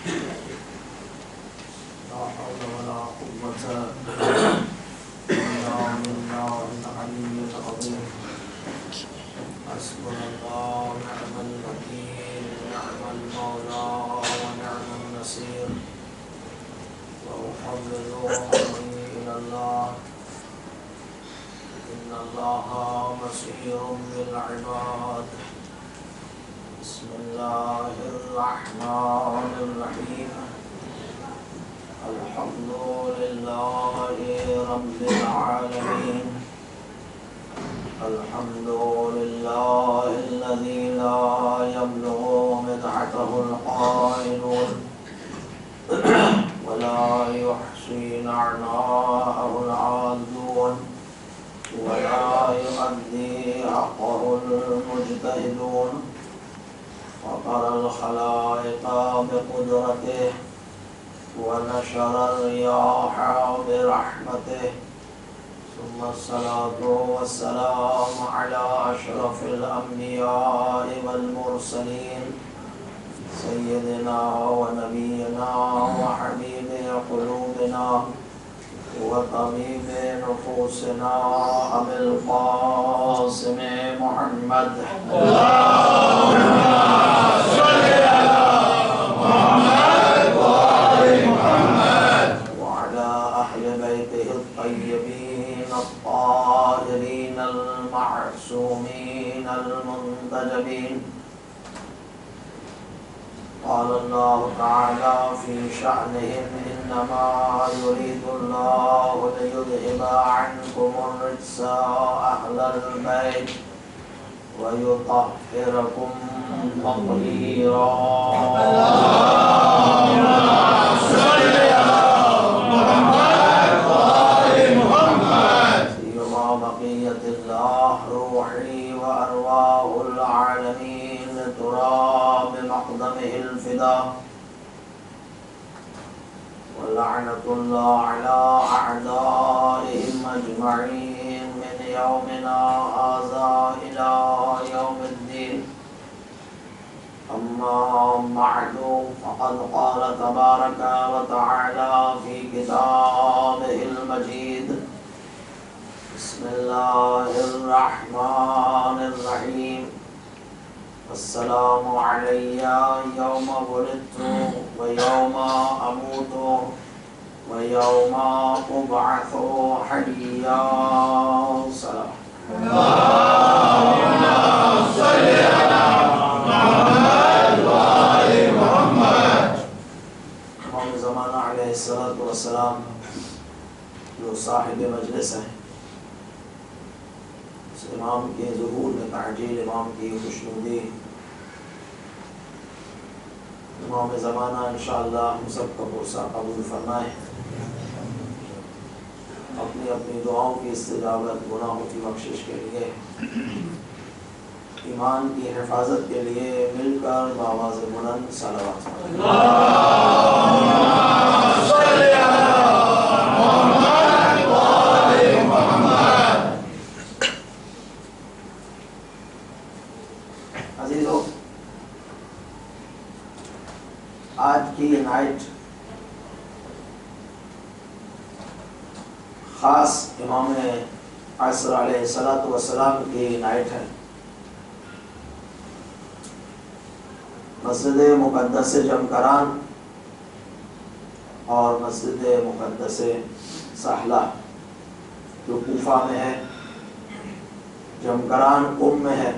لا حول ولا قوة إلا بالله العلي العظيم. حسبنا الله ونعم الوكيل، نعم المولى ونعم النصير. وأفوض أمري إلى الله، إن الله بصير بالعباد. بسم الله الرحمن الرحيم. الحمد لله رب العالمين. الحمد لله الذي لا يبلغ مدحته القائلون ولا يحصي نعناءه العادون ولا يؤدي حقه المجتهدون. فطر الخلائق بقدرته ونشر الرياح برحمته، ثم الصلاة والسلام على أشرف الأنبياء والمرسلين، سيدنا ونبينا وحبيب قلوبنا وطبيب نفوسنا أبي القاسم محمد. اللهم صل على محمد وآل محمد وعلى أهل بيته الطيبين الطاهرين المعصومين المنتجبين. قال الله تعالى في شأنهم: إنما يريد الله ليذهب عنكم الرجس أهل البيت ويطهركم تطهيرا. اللهم صل على محمد وآل محمد. فيما بقية الله روحي وأرواح العالمين تراب مقدمه الفداء. ولعنة الله على أعدائهم أجمعين من يومنا هذا إلى يوم الدين. أما بعد، فقد قال تبارك وتعالى في كتابه المجيد: بسم الله الرحمن الرحيم. السلام علي يوم ولدت ويوم أموت ويوم أبعث حيا. سلام. اللهم صل على محمد وآل محمد. امام زمانہ علیہ الصلوۃ والسلام جو صاحب مجلس ہیں، اس امام کے ظہور میں تعجیل، امام کی خوشنودی، امام زمانہ انشاءاللہ ہم سب کا بھروسہ قبول فرمائے. اپنی اپنی دعاؤں کی استجابت، گناہوں کی بخشش کے لیے، ایمان کی حفاظت کے لیے مل کر بآواز بلند صلوات. اللهم صل علی محمد وآل محمد. عزیزو، آج کی یہ نائٹ خاص امام عصر علیہ السلام کی نائٹ ہے. مسجد مقدس جمکران اور مسجد مقدس ساحلہ جو کوفہ میں ہے، جمکران میں ہے،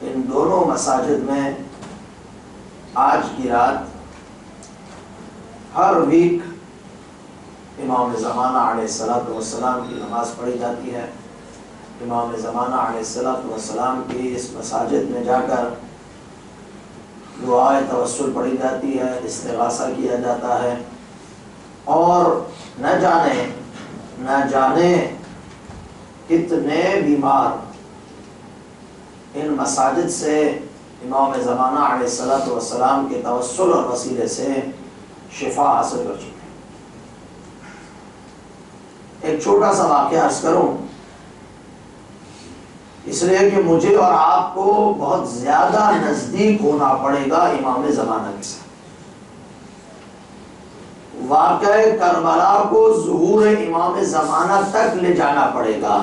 ان دونوں مساجد میں آج کی رات ہر ویک امام زمانہ علیہ السلام کی نماز پڑھی جاتی ہے. امام زمانہ علیہ السلام کی اس مساجد میں جا کر دعائے توسل پڑھی جاتی ہے، استغاثہ کیا جاتا ہے. اور نہ جانے کتنے بیمار ان مساجد سے امام زمانہ علیہ السلام کے توسل اور وسیلے سے شفا حاصل کر چکے. ایک چھوٹا سا واقعہ عرض کروں، اس لیے کہ مجھے اور آپ کو بہت زیادہ نزدیک ہونا پڑے گا امام زمانہ کے ساتھ. واقعہ کربلا کو ظہور امام زمانہ تک لے جانا پڑے گا،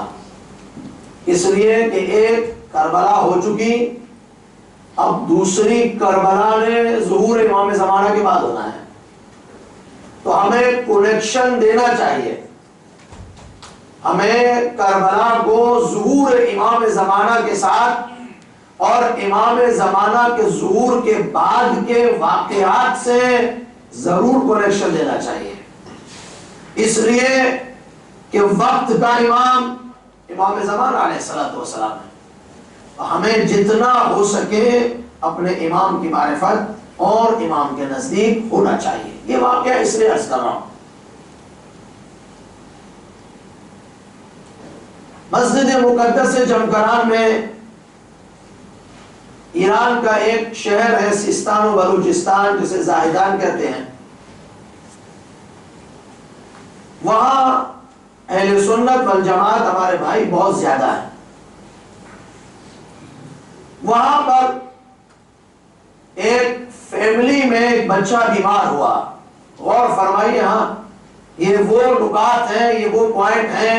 اس لیے کہ ایک کربلا ہو چکی، اب دوسری کربلا نے ظہور امام زمانہ کے بعد ہونا ہے، تو ہمیں کنیکشن دینا چاہیے، ہمیں کربلا کو ظہور امام زمانہ کے ساتھ اور امام زمانہ کے ظہور کے بعد کے واقعات سے ضرور کنیکشن دینا چاہیے، اس لیے کہ وقت کا امام زمانہ علیہ السلام ہے، ہمیں جتنا ہو سکے اپنے امام کی معرفت اور امام کے نزدیک ہونا چاہیے۔ یہ واقعہ اس لیے عرض کر رہا ہوں، مسجد مقدس جمکران میں ایران کا ایک شہر ہے سیستان و بلوچستان، جسے زاہدان کہتے ہیں، وہاں اہل سنت والجماعت ہمارے بھائی بہت زیادہ ہیں۔ وہاں پر ایک فیملی میں ایک بچہ بیمار ہوا، غور فرمائیے، ہاں یہ وہ نکات ہیں، یہ وہ پوائنٹ ہیں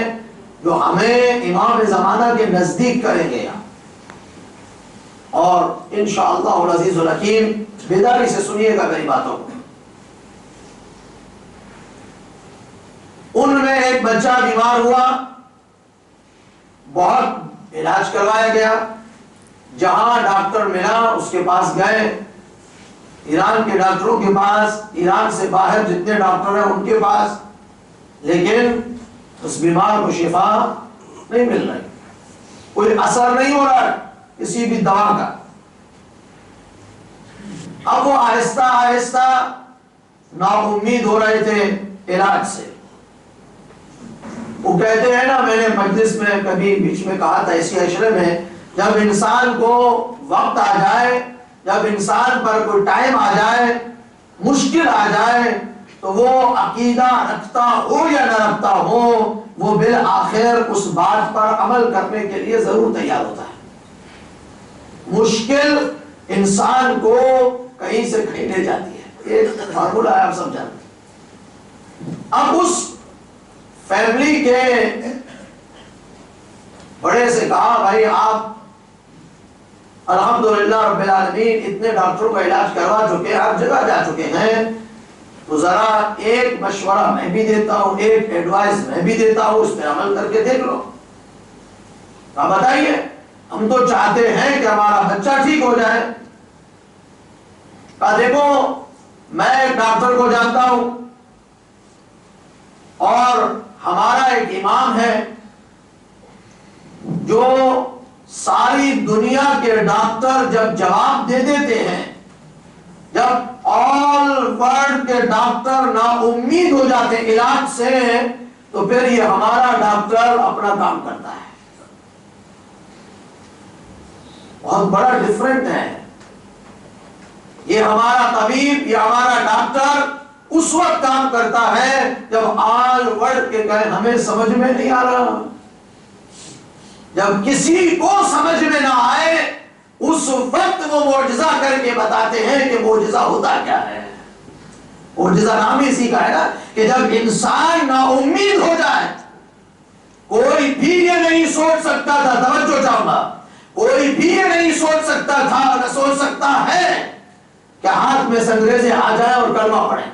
جو ہمیں امام زمانہ کے نزدیک کریں گے، اور انشاءاللہ العزیز الحکیم بیداری سے سنیے گا میری باتوں کو۔ ان میں ایک بچہ بیمار ہوا، بہت علاج کروایا گیا، جہاں ڈاکٹر ملا اس کے پاس گئے، ایران کے ڈاکٹروں کے پاس، ایران سے باہر جتنے ڈاکٹر ہیں ان کے پاس، لیکن اس بیمار کو شفا نہیں مل رہی، کوئی اثر نہیں ہو رہا کسی بھی دوا کا۔ اب وہ آہستہ آہستہ نا امید ہو رہے تھے علاج سے۔ وہ کہتے ہیں نا، میں نے مجلس میں کبھی بیچ میں کہا تھا اسی عشرے میں، جب انسان کو وقت آ جائے، جب انسان پر کوئی ٹائم آ جائے، مشکل آ جائے، تو وہ عقیدہ رکھتا ہو یا نہ رکھتا ہو، وہ بالآخر اس بات پر عمل کرنے کے لیے ضرور تیار ہوتا ہے۔ مشکل انسان کو کہیں سے کہیں لے جاتی ہے، ایک فارمولہ ہے، آپ سب جانتے ہیں۔ اب اس فیملی کے بڑے سے کہا، بھائی آپ الحمدللہ رب العالمین اتنے ڈاکٹروں کا علاج کروا چکے، ہر جگہ جا چکے ہیں، تو ذرا ایک مشورہ میں بھی دیتا ہوں، ایک ایڈوائز میں بھی دیتا ہوں، اس پہ عمل کر کے دیکھ لو۔ آپ بتائیے، ہم تو چاہتے ہیں کہ ہمارا بچہ ٹھیک ہو جائے۔ کہا دیکھو، میں ایک ڈاکٹر کو جانتا ہوں، اور ہمارا ایک امام ہے جو ساری دنیا کے ڈاکٹر جب جواب دے دیتے ہیں، جب آل ورلڈ کے ڈاکٹر نا امید ہو جاتے ہیں علاج سے، تو پھر یہ ہمارا ڈاکٹر اپنا کام کرتا ہے۔ بہت بڑا ڈفرنٹ ہے، یہ ہمارا طبیب، یہ ہمارا ڈاکٹر اس وقت کام کرتا ہے جب آل ورلڈ کے کہیں ہمیں سمجھ میں نہیں آ رہا، جب کسی کو سمجھ میں نہ آئے، اس وقت وہ معجزہ کر کے بتاتے ہیں کہ معجزہ ہوتا کیا ہے۔ معجزہ نام ہی اسی کا ہے نا، کہ جب انسان نا امید ہو جائے، کوئی بھی یہ نہیں سوچ سکتا تھا، توجہ چاہوں گا، کوئی بھی یہ نہیں سوچ سکتا تھا، نہ سوچ سکتا ہے کہ ہاتھ میں سنگریزے آ جائیں اور کلمہ پڑھیں۔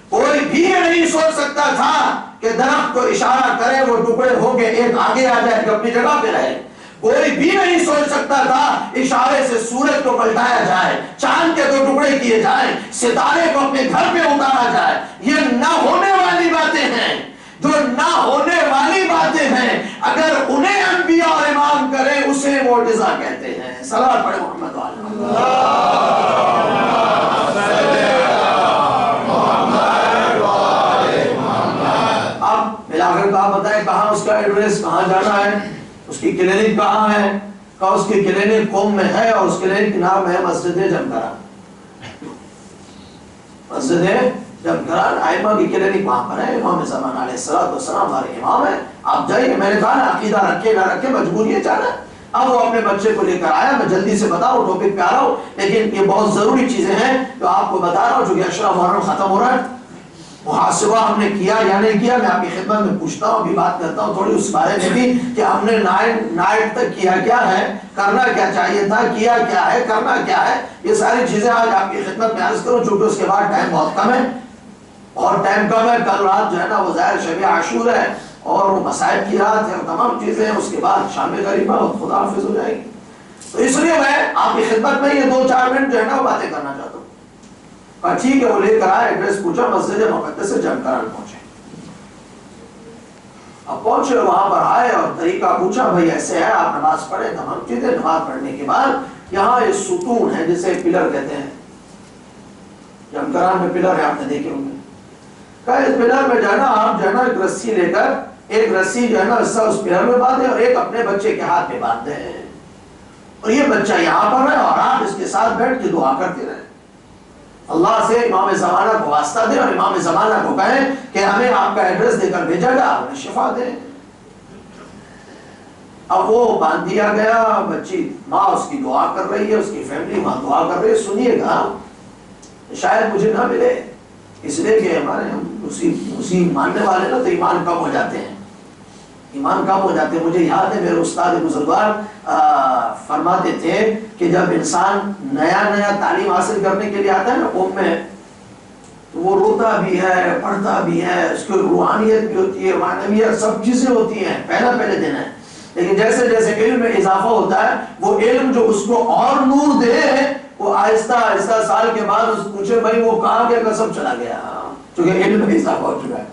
کوئی بھی یہ نہیں سوچ سکتا تھا کہ درخت کو اشارہ کرے، وہ ٹکڑے ہو کے ایک آگے آ جائے کہ اپنی جگہ پہ رہے۔ کوئی بھی نہیں سوچ سکتا تھا اشارے سے سورج کو پلٹایا جائے، چاند کے 2 ٹکڑے کیے جائیں، ستارے کو اپنے گھر پہ اتارا جائے۔ یہ نہ ہونے والی باتیں ہیں، جو نہ ہونے والی باتیں ہیں، اگر انہیں انبیاء اور امام کرے، اسے معجزہ کہتے ہیں۔ صلوات پڑھیں محمد آپ بتائیں کہاں اس کا ایڈریس، کہاں جانا ہے، اس کی کلینک کہاں ہے؟ کہا اس کی کلینک قوم میں ہے، اور اس کلینک کا نام ہے مسجد جمکران۔ مسجد جمکران ائمہ کی کلینک وہاں پر ہے، امام زمان علیہ السلام ہمارے امام ہیں، آپ جائیے۔ میں نے کہا نا، عقیدہ رکھے نہ رکھے مجبوری ہے جانا۔ اب وہ اپنے بچے کو لے کر آیا، میں جلدی سے بتاؤں، ٹاپک پہ آ رہا ہوں، لیکن یہ بہت ضروری چیزیں ہیں جو آپ کو بتا رہا ہوں، جو کہ اشرا محرم ختم ہو رہا ہے، محاسبہ ہم نے کیا یا نہیں کیا؟ میں آپ کی خدمت میں پوچھتا ہوں، ابھی بات کرتا ہوں تھوڑی اس بارے میں بھی کہ ہم نے نائٹ تک کیا کیا ہے، کرنا کیا چاہیے تھا، کیا کیا ہے، کرنا کیا ہے، یہ ساری چیزیں آج آپ کی خدمت میں عرض کروں، چونکہ اس کے بعد ٹائم بہت کم ہے اور ٹائم کم ہے. کل رات جو ہے نا وہ ظاہر شب عاشور ہے اور وہ مصائب کی رات ہے اور تمام چیزیں، اس کے بعد شام غریبہ اور خدا حافظ ہو جائے گی. تو اس لیے میں آپ کی خدمت میں یہ 2-4 منٹ جو ہے نا وہ باتیں کرنا چاہتا ہوں. ٹھیک ہے، وہ لے کر آئے، ایڈریس پوچھا، مسجد مقدس سے جمکران پہنچے. اب پہنچے، وہاں پر آئے اور طریقہ پوچھا، بھائی ایسے ہے، آپ نماز پڑھیں، تمام چیزیں. نماز پڑھنے کے بعد یہاں یہ ستون ہے جسے پلر کہتے ہیں، جمکران میں پلر ہے، آپ نے دیکھے ہوں گے. کہا اس پلر میں جو ہے نا آپ جو ہے نا ایک رسی لے کر، ایک رسی جو ہے نا اس پلر میں باندھے اور ایک اپنے بچے کے ہاتھ میں باندھ دیں، اور یہ بچہ یہاں پر ہے اور آپ اس کے ساتھ بیٹھ کے دعا کرتے رہیں. اللہ سے امام زمانہ کو واسطہ دیں اور امام زمانہ کو کہیں کہ ہمیں آپ کا ایڈریس دے کر بھیجا گا، ہمیں شفا دیں. اب وہ باندھ دیا گیا، بچی ماں اس کی دعا کر رہی ہے، اس کی فیملی ماں دعا کر رہی ہے. سنیے گا، شاید مجھے نہ ملے، اس لیے کہ ہمارے ہم اسی ماننے والے نا تو ایمان کم ہو جاتے ہیں، ایمان کم ہو جاتے ہیں. مجھے یاد ہے میرے استاد بزرگوار فرماتے تھے کہ جب انسان نیا نیا تعلیم حاصل کرنے کے لیے آتا ہے نا قوم میں، تو وہ روتا بھی ہے، پڑھتا بھی ہے، اس کی روحانیت بھی ہوتی ہے، معنویت، سب چیزیں ہوتی ہیں، پہلے دن ہے. لیکن جیسے جیسے علم میں اضافہ ہوتا ہے، وہ علم جو اس کو اور نور دے، وہ آہستہ آہستہ سال کے بعد اس پوچھے بھائی وہ کہاں گیا، قسم چلا گیا، کیونکہ علم میں اضافہ ہو چکا ہے.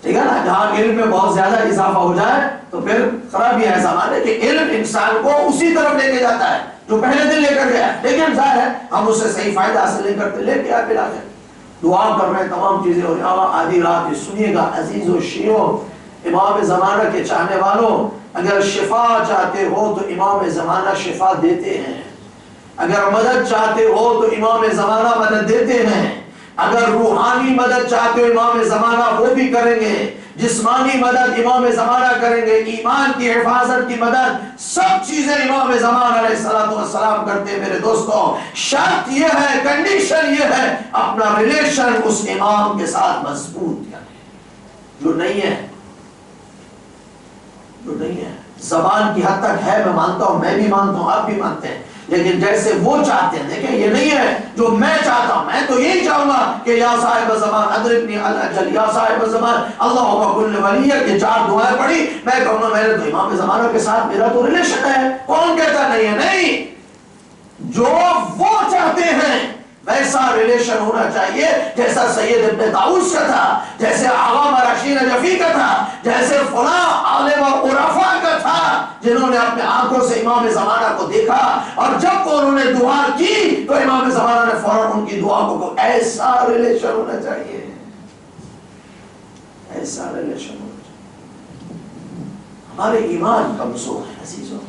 ٹھیک ہے نا؟ جہاں علم میں بہت زیادہ اضافہ ہو جائے تو پھر خرابی ہے زمانے کہ علم انسان کو اسی طرف لے کے جاتا ہے جو پہلے دن لے کر گیا. لیکن ظاہر ہے ہم اس سے صحیح فائدہ حاصل نہیں کرتے، لے کے پلا کے دعا کر رہے ہیں، تمام چیزیں ہو رہی ہیں. آدھی رات سنیے گا عزیز و شیعوں، امام زمانہ کے چاہنے والوں، اگر شفا چاہتے ہو تو امام زمانہ شفا دیتے ہیں، اگر مدد چاہتے ہو تو امام زمانہ مدد دیتے ہیں، اگر روحانی مدد چاہتے ہو امام زمانہ وہ بھی کریں گے، جسمانی مدد امام زمانہ کریں گے، ایمان کی حفاظت کی مدد، سب چیزیں امام زمانہ علیہ السلام کرتے ہیں. میرے دوستوں، شرط یہ ہے، کنڈیشن یہ ہے، اپنا ریلیشن اس امام کے ساتھ مضبوط کریں. جو نہیں ہے، جو نہیں ہے، زبان کی حد تک ہے، میں مانتا ہوں، میں بھی مانتا ہوں، آپ بھی مانتے ہیں، لیکن جیسے وہ چاہتے ہیں، دیکھیں یہ نہیں ہے جو میں چاہتا ہوں. میں تو یہی چاہوں گا کہ یا صاحب زمان ادرکنی الاجل، یا صاحب زمان اللہم کل ولی، یہ 4 دعائیں پڑھی، میں کہوں گا میرے تو امام زمانہ کے ساتھ میرا تو ریلیشن ہے. کون کہتا نہیں ہے؟ نہیں، جو وہ چاہتے ہیں ویسا ریلیشن ہونا چاہیے جیسا سید ابن طاؤس کا تھا، جیسے آغا مراشی نجفی کا تھا، جیسے فلاں عالم اور عرفا کا تھا، جنہوں نے اپنے آنکھوں سے امام زمانہ کو دیکھا اور جب انہوں نے دعا کی تو امام زمانہ نے فوراً ان کی دعا کو. ایسا ریلیشن ہونا چاہیے، ایسا ریلیشن ہونا چاہیے. ہمارے ایمان کمزور ہے عزیزوں.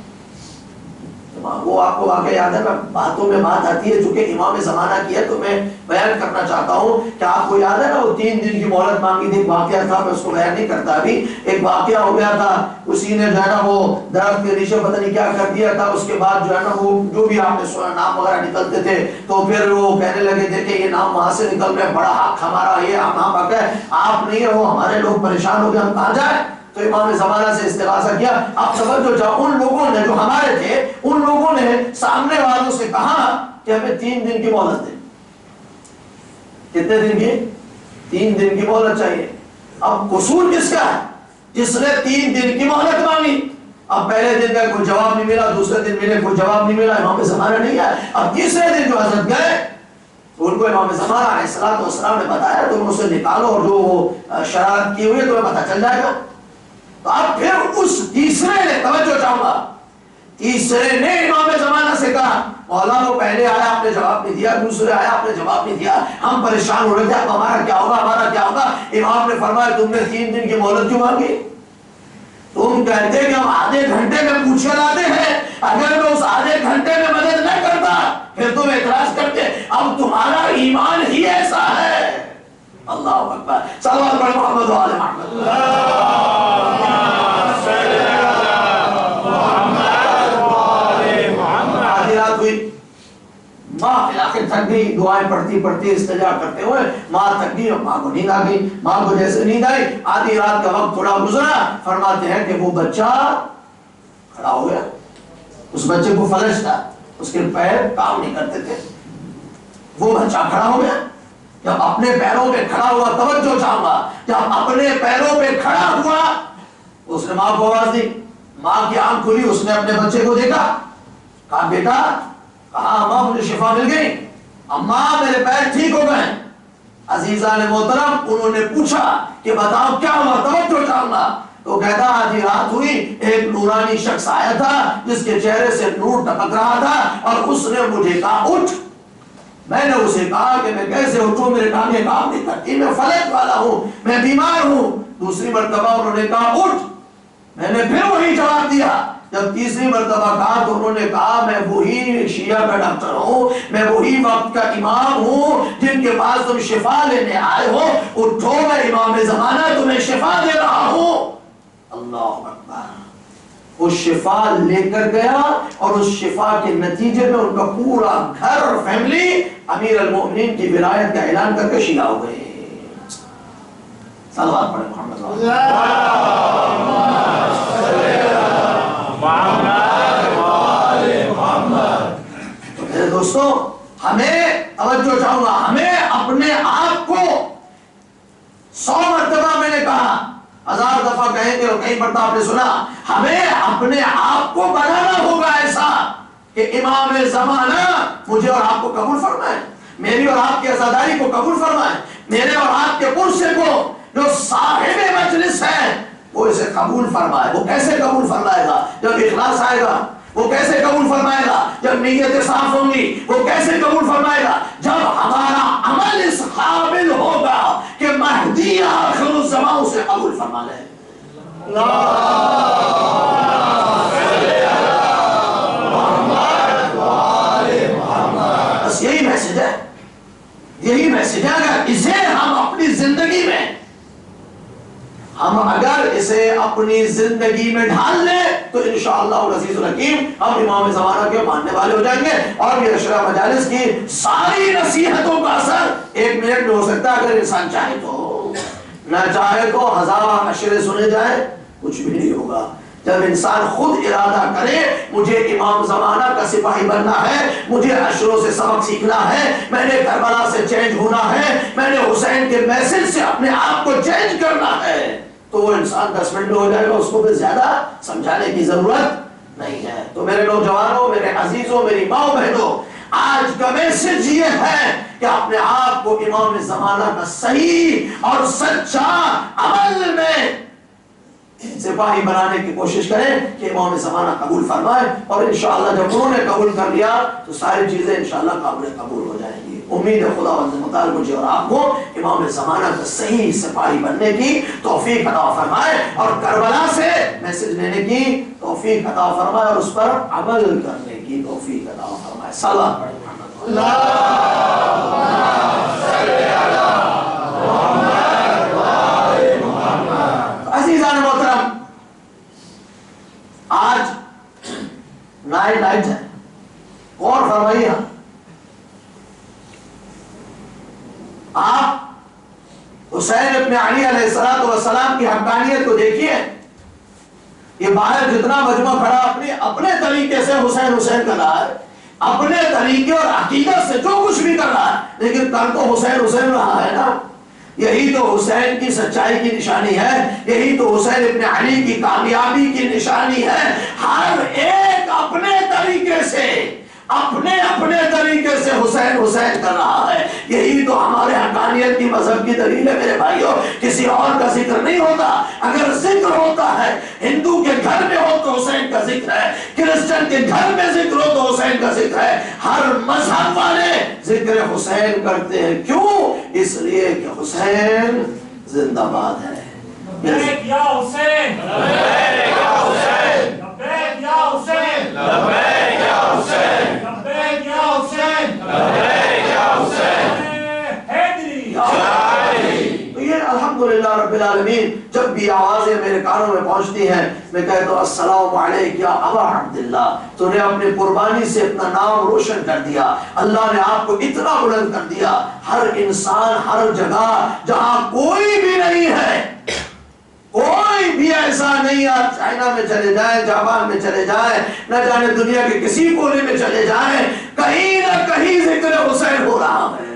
وہ آپ کو واقعہ یاد ہے، میں باتوں میں بات آتی ہے چونکہ امام زمانہ کی ہے تو میں بیان کرنا چاہتا ہوں کہ آپ کو یاد ہے نا وہ 3 دن کی مہلت مانگی تھی. ایک واقعہ تھا، میں اس کو بیان نہیں کرتا ابھی. ایک واقعہ ہو گیا تھا، اسی نے جو ہے نا وہ درخت کے نیچے پتہ نہیں کیا کر دیا تھا. اس کے بعد جو ہے نا وہ جو بھی آپ نے سنا نام وغیرہ نکلتے تھے تو پھر وہ کہنے لگے تھے کہ یہ نام وہاں سے نکل رہے، بڑا حق ہمارا، یہ نام حق ہے، آپ نہیں ہے وہ، ہمارے لوگ پریشان ہو گئے، ہم کہاں جائیں. تو امام زمانہ سے استغاثہ کیا. آپ سمجھو جاؤ، ان لوگوں نے جو ہمارے تھے، ان لوگوں نے سامنے والوں سے کہا کہ ہمیں 3 دن کی مہلت دیں. کتنے دن کی؟ 3 دن کی مہلت چاہیے. اب قصور کس کا ہے؟ جس نے 3 دن کی مہلت مانگی. اب پہلے دن کا کوئی جواب نہیں ملا، دوسرے دن ملے کوئی جواب نہیں ملا، امام زمانہ نہیں آیا. اب تیسرے دن جو حضرت گئے تو ان کو امام زمانہ علیہ السلام نے بتایا تم اسے نکالو اور جو وہ شرارت کی ہوئی ہے تمہیں پتہ چل جائے گا. تو اب پھر اس تیسرے نے، توجہ چاہوں گا، تیسرے نے امام زمانہ سے کہا مولانا وہ پہلے آیا آپ نے جواب نہیں دیا، دوسرے آیا آپ نے جواب نہیں دیا، ہم پریشان ہو رہے تھے اب ہمارا کیا ہوگا، ہمارا کیا ہوگا. امام نے فرمایا تم نے 3 دن کی مہلت کیوں مانگی؟ تم کہتے کہ ہم آدھے گھنٹے میں پوچھ کر آتے ہیں، اگر میں اس آدھے گھنٹے میں مدد نہ کرتا پھر تم اعتراض کرتے. اب تمہارا ایمان ہی ایسا ہے. اللہ اکبر، صلوات پڑھ محمد و آل محمد. آدھی رات ہوئی، ماں آخر تھک تھک گئی, دعائیں پڑھتی پڑھتی استجا کرتے ہوئے ماں تھک گئی اور ماں کو نیند آ گئی. ماں کو جیسے نیند آئی, آدھی رات کا وقت تھوڑا گزرا, فرماتے ہیں کہ وہ بچہ کھڑا ہو گیا. اس بچے کو فلج تھا, اس کے پیر کام نہیں کرتے تھے. وہ بچہ کھڑا ہو گیا. جب اپنے پیروں پہ کھڑا ہوا, توجہ چاہوں گا, جب اپنے پیروں پہ کھڑا ہوا اس نے ماں کو آواز دی. ماں کی آنکھ کھلی, اس نے اپنے بچے کو دیکھا, کہا بیٹا, کہا اماں مجھے شفا مل گئی, اماں میرے پیر ٹھیک ہو گئے. عزیزان محترم, انہوں نے پوچھا کہ بتاؤ کیا ہوا, توجہ چاہوں گا. تو کہتا آدھی رات ہوئی, ایک نورانی شخص آیا تھا جس کے چہرے سے نور ٹپک رہا تھا, اور اس نے مجھے کہا اٹھ. میں نے اسے کہا کہ میں کیسے اٹھوں, میرے ٹانگیں کام نہیں کرتی, میں فلج والا ہوں, میں بیمار ہوں. دوسری مرتبہ انہوں نے کہا اٹھ. میں نے پھر وہی جواب دیا. جب تیسری مرتبہ کہا تو انہوں نے کہا میں وہی شیعہ کا ڈاکٹر ہوں, میں وہی وقت کا امام ہوں جن کے پاس تم شفا لینے آئے ہو. اٹھو, میں امام زمانہ تمہیں شفا دے رہا ہوں. اللہ اکبر. وہ شفا لے کر گیا, اور اس شفا کے نتیجے میں ان کا پورا گھر اور فیملی امیر المؤمنین کی ولایت کا اعلان کر کے شیعہ ہو گئے. صلوات پڑھیں محمد صلی اللہ علیہ وسلم. تو میرے دوستو, ہمیں توجہ چاہوں گا, ہمیں اپنے آپ کو 100 مرتبہ, میں نے کہا 1000 دفعہ کہیں گے, اور کئی مرتبہ آپ نے سنا, ہمیں اپنے آپ کو بنانا ہوگا ایسا کہ امام زمانہ مجھے اور آپ کو قبول فرمائے, میری اور آپ کی عزاداری کو قبول فرمائے, میرے اور آپ کے پرسے کو جو صاحب مجلس ہے وہ اسے قبول فرمائے. وہ کیسے قبول فرمائے گا؟ جب اخلاص آئے گا. وہ کیسے قبول فرمائے گا؟ جب نیتیں صاف ہوں گی. وہ کیسے قبول فرمائے گا؟ جب ہمارا عمل اس قابل ہوگا کہ مہدی آخر الزمان اسے قبول فرما لے. بس یہی میسج ہے, یہی میسج ہے. اگر اسے ہم اپنی زندگی میں, ہم اگر اسے اپنی زندگی میں ڈھال لیں تو انشاءاللہ العزیز الحکیم ہم امام زمانہ کے ماننے والے ہو جائیں گے. اور یہ عشرہ مجالس کی ساری نصیحتوں کا اثر 1 منٹ میں ہو سکتا ہے, اگر انسان چاہے تو. نہ چاہے تو 1000 عشرے سنے جائیں, کچھ بھی نہیں ہوگا. جب انسان خود ارادہ کرے مجھے امام زمانہ کا سپاہی بننا ہے, مجھے عشروں سے سبق سیکھنا ہے, میں نے کربلا سے چینج ہونا ہے, میں نے حسین کے میسج سے اپنے آپ کو چینج کرنا ہے, تو وہ انسان 10 منٹ میں ہو جائے گا. اس کو پھر زیادہ سمجھانے کی ضرورت نہیں ہے. تو میرے نوجوانوں, میرے عزیزوں, میری ماؤں بہنوں, آج کا میسج یہ ہے کہ اپنے آپ کو امام زمانہ کا صحیح اور سچا عمل میں سپاہی بنانے کی کوشش کریں کہ امام زمانہ قبول فرمائے. اور انشاءاللہ جب انہوں نے قبول کر لیا تو ساری چیزیں انشاءاللہ قابل قبول ہو جائیں گی. امید ہے خدا متعال مجھے اور آپ کو امام زمانہ کا صحیح سپاہی بننے کی توفیق عطا فرمائے, اور کربلا سے میسج لینے کی توفیق عطا فرمائے, اور اس پر عمل کرنے کی توفیق عطا فرمائے. صلوات پڑھیں عزیزان محترم. آج نائٹ ہے, غور فرمائیے. آپ حسین ابن علی علیہ السلام کی حقانیت کو دیکھیے. یہ باہر جتنا مجمع کھڑا اپنے طریقے سے حسین حسین کر رہا ہے, اپنے طریقے اور عقیدت سے جو کچھ بھی کر رہا ہے, لیکن کر تو حسین حسین رہا ہے نا. یہی تو حسین کی سچائی کی نشانی ہے, یہی تو حسین ابن علی کی کامیابی کی نشانی ہے. ہر ایک اپنے طریقے سے اپنے طریقے سے حسین حسین کر رہا ہے. یہی تو ہمارے حقانیت کی مذہب کی دلیل ہے میرے بھائیوں. کسی اور کا ذکر نہیں ہوتا. اگر ذکر ہوتا ہے, ہندو کے گھر میں ہو تو حسین کا ذکر ہے, کرسچن کے گھر میں ذکر ہو تو حسین کا ذکر ہے. ہر مذہب والے ذکر حسین کرتے ہیں. کیوں؟ اس لیے کہ حسین زندہ باد ہے. لبیک یا حسین, لبیک یا حسین, لبیک یا حسین, لبیک یا حسین, لبیک یا حسین, لبیک یا حسین, حیدری. تو یہ الحمدللہ رب العالمین جب بھی آوازیں میرے کانوں میں پہنچتی ہیں میں کہتا ہوں السلام علیک یا ابا عبداللہ، تو نے اپنی قربانی سے اپنا نام روشن کر دیا، اللہ نے آپ کو اتنا بلند کر دیا، ہر انسان ہر جگہ جہاں کوئی بھی نہیں ہے، کوئی بھی ایسا نہیں، آپ چائنا میں چلے جائیں، جاپان میں چلے جائیں، نہ جانے دنیا کے کسی کونے میں چلے جائیں، کہیں نہ کہیں ذکر حسین ہو رہا ہے۔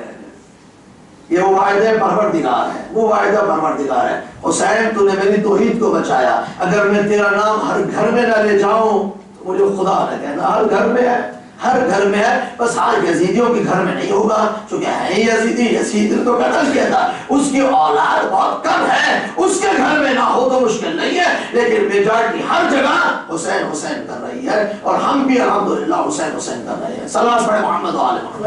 یہ وہ واحد پروردگار ہے، وہ واحد پروردگار ہے۔ حسین تو نے میری توحید کو بچایا، اگر میں تیرا نام ہر گھر میں نہ لے جاؤں تو مجھے خدا نہ کہنا، ہر گھر میں ہے، ہر گھر میں ہے، بس ہر یزیدیوں کے گھر میں نہیں ہوگا، چونکہ ہے یزیدی، یزید نے تو قتل کیا تھا، اس کی اولاد بہت کم ہے، اس کے گھر میں نہ ہو تو مشکل نہیں ہے، لیکن میجارٹی ہر جگہ حسین حسین کر رہی ہے، اور ہم بھی الحمدللہ حسین حسین کر رہے ہیں۔ صلوات پڑھیں محمد و آل محمد۔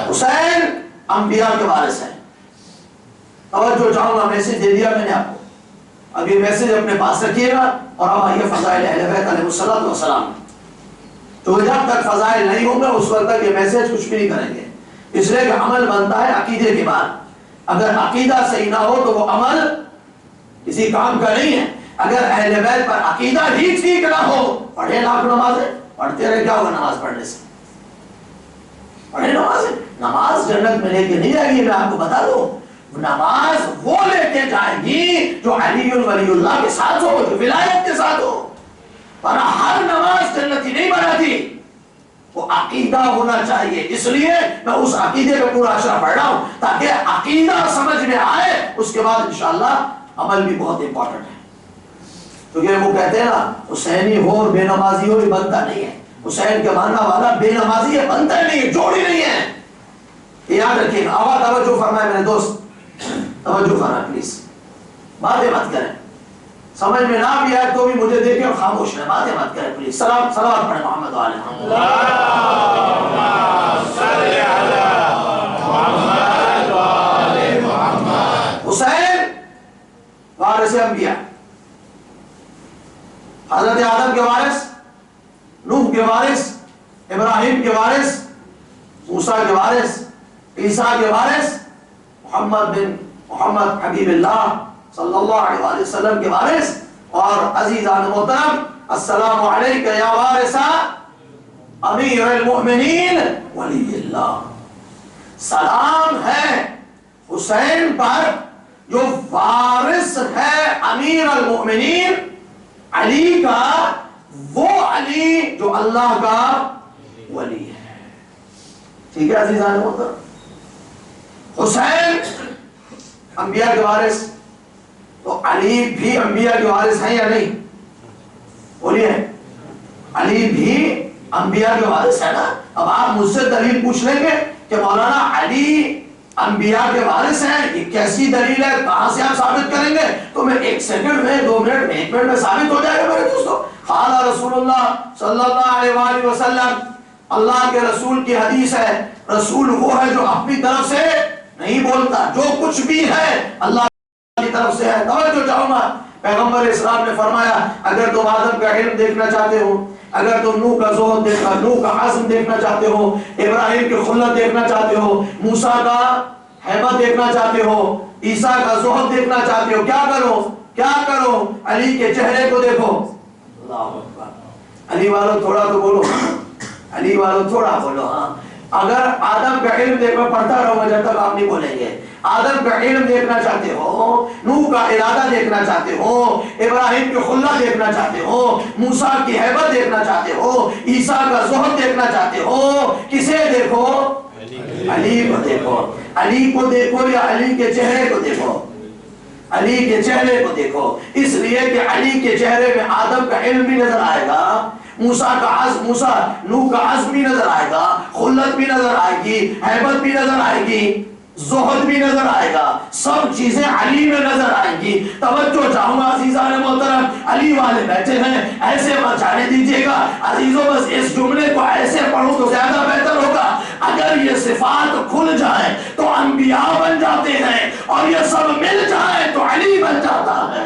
حسین انبیاء کے وارث ہیں۔ توجہ چاہوں گا، میسج دے دیا میں نے آپ کو، اب یہ میسج اپنے پاس رکھیے گا، اور اب آئیے فضائل اہل بیت علیہ السلام، تو جب تک فضائل نہیں ہوں گے اس وقت تک یہ میسج کچھ بھی نہیں کریں گے، اس لیے کہ عمل بنتا ہے عقیدے کے بعد، اگر عقیدہ صحیح نہ ہو تو وہ عمل کسی کام کا نہیں ہے۔ اگر اہل بیت پر عقیدہ ہی ٹھیک نہ ہو، پڑھے لاکھ نمازیں، پڑھتے رہے کیا ہوگا نماز پڑھنے سے؟ پڑھے نمازیں، نماز جنت میں لے کے نہیں جائے گی، میں آپ کو بتا دوں، نماز وہ لے کے جائے گی جو علی ولی اللہ کے ساتھ ہو، جو ولایت کے ساتھ ہو، پر ہر نماز جنتی نہیں بناتی، وہ عقیدہ ہونا چاہیے، اس لیے میں اس عقیدے پہ پورا اشرا پڑھ رہا ہوں تاکہ عقیدہ سمجھ میں آئے، اس کے بعد انشاءاللہ عمل بھی بہت امپورٹنٹ ہے، کیونکہ وہ کہتے ہیں نا حسینی ہو اور بے نمازی ہو، یہ بنتا نہیں ہے، حسین کے ماننے والا بے نمازی ہے، بنتا نہیں ہے، جوڑی نہیں ہے، یاد رکھیے گا۔ آواز توجہ فرمائے میرے دوست، توجہ فرمائے پلیز، باتیں مت کریں، سمجھ میں نہ بھی آئے تو بھی مجھے دیکھیں اور خاموش رہیں، باتیں مت کریں پلیز۔ صلوات پڑھیں محمد علیہ محمد۔ حسین وارث انبیاء، حضرت آدم کے وارث، نوح کے وارث، ابراہیم کے وارث، موسیٰ کے وارث، عیسیٰ کے وارث، محمد بن محمد حبیب اللہ صلی اللہ علیہ وآلہ وسلم کے وارث، اور عزیزان محترم السلام علیکم یا وارث امیر المؤمنین ولی اللہ، سلام ہے حسین پر جو وارث ہے امیر المؤمنین علی کا، وہ علی جو اللہ کا ولی ہے، ٹھیک ہے عزیزان محترم۔ حسین انبیاء کے وارث، تو علی بھی انبیاء کے وارث ہیں یا نہیں؟ بولیے، علی بھی انبیاء کے وارث ہے نا؟ اب آپ مجھ سے دلیل پوچھ لیں گے کہ مولانا علی انبیاء کے وارث ہیں، یہ کیسی دلیل ہے، کہاں سے آپ ثابت کریں گے؟ تو میں 1 سیکنڈ میں 2 منٹ میں 1 منٹ میں ثابت ہو جائے گا میرے دوستو۔ قال رسول اللہ صلی اللہ علیہ وآلہ وسلم، اللہ کے رسول کی حدیث ہے، رسول وہ ہے جو اپنی طرف سے نہیں بولتا، جو کچھ بھی ہے اللہ کی طرف سے ہے۔ توجہ چاہوں گا، پیغمبر اسلام نے فرمایا اگر تم آدم کا علم دیکھنا چاہتے ہو، اگر تم نوح کا زہد دیکھنا، نوح کا عزم دیکھنا چاہتے ہو، ابراہیم کی خلت دیکھنا چاہتے ہو، موسیٰ کا ہیبت دیکھنا چاہتے ہو، عیسیٰ کا زہد دیکھنا چاہتے ہو، کیا کرو؟ کیا کرو؟ علی کے چہرے کو دیکھو۔ اللہ اکبر، علی والوں تھوڑا تو بولو، علی والوں تھوڑا بولو۔ ہاں، اگر آدم کا علم دیکھنا، پڑھتا رہو گا جب تک آپ نہیں بولیں گے، آدم کا علم دیکھنا چاہتے ہو، نوح کا ارادہ دیکھنا چاہتے ہو، ابراہیم کی خلت دیکھنا چاہتے ہو، موسیٰ کی ہیبت دیکھنا چاہتے ہو، عیسیٰ کا زہد دیکھنا چاہتے ہو، کسے دیکھو؟ علی کو دیکھو۔ علی کو دیکھو یا علی کے چہرے کو دیکھو؟ علی کے چہرے کو دیکھو، اس لیے کہ علی کے چہرے میں آدم کا علم بھی نظر آئے گا، موسیٰ کا عزم، نوح کا عزم بھی نظر آئے گا، خلت بھی نظر آئے گی، ہیبت بھی نظر آئے گی، زہد بھی نظر آئے گا، سب چیزیں علی میں نظر آئیں گی۔ توجہ چاہوں گا عزیزان محترم، علی والے بیٹھے ہیں، ایسے مت جانے دیجیے گا عزیزوں، بس اس جملے کو ایسے پڑھوں تو زیادہ بہتر ہوگا۔ اگر یہ صفات کھل جائیں تو انبیاء بن جاتے ہیں، اور یہ سب مل جائیں تو علی بن جاتا ہے۔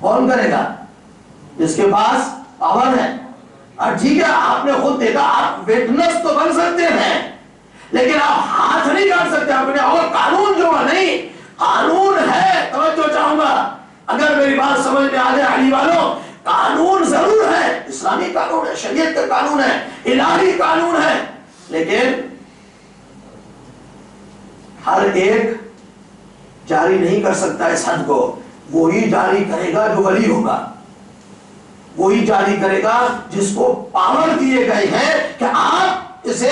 کون کرے گا؟ جس کے پاس پاور ہے. اور ٹھیک ہے آپ نے خود دیکھا آپ وٹنس تو بن سکتے ہیں لیکن آپ ہاتھ نہیں کاٹ سکتے اپنے. اور قانون جو ہے نہیں قانون ہے. توجہ چاہوں گا اگر میری بات سمجھ میں آ جائے علی والوں, قانون ضرور ہے, اسلامی قانون ہے, شریعت کا قانون ہے, الہی قانون ہے, لیکن ہر ایک جاری نہیں کر سکتا اس حد کو. وہی جاری کرے گا جو ولی ہوگا, وہی جاری کرے گا جس کو پاور دیے گئے ہیں کہ آپ اسے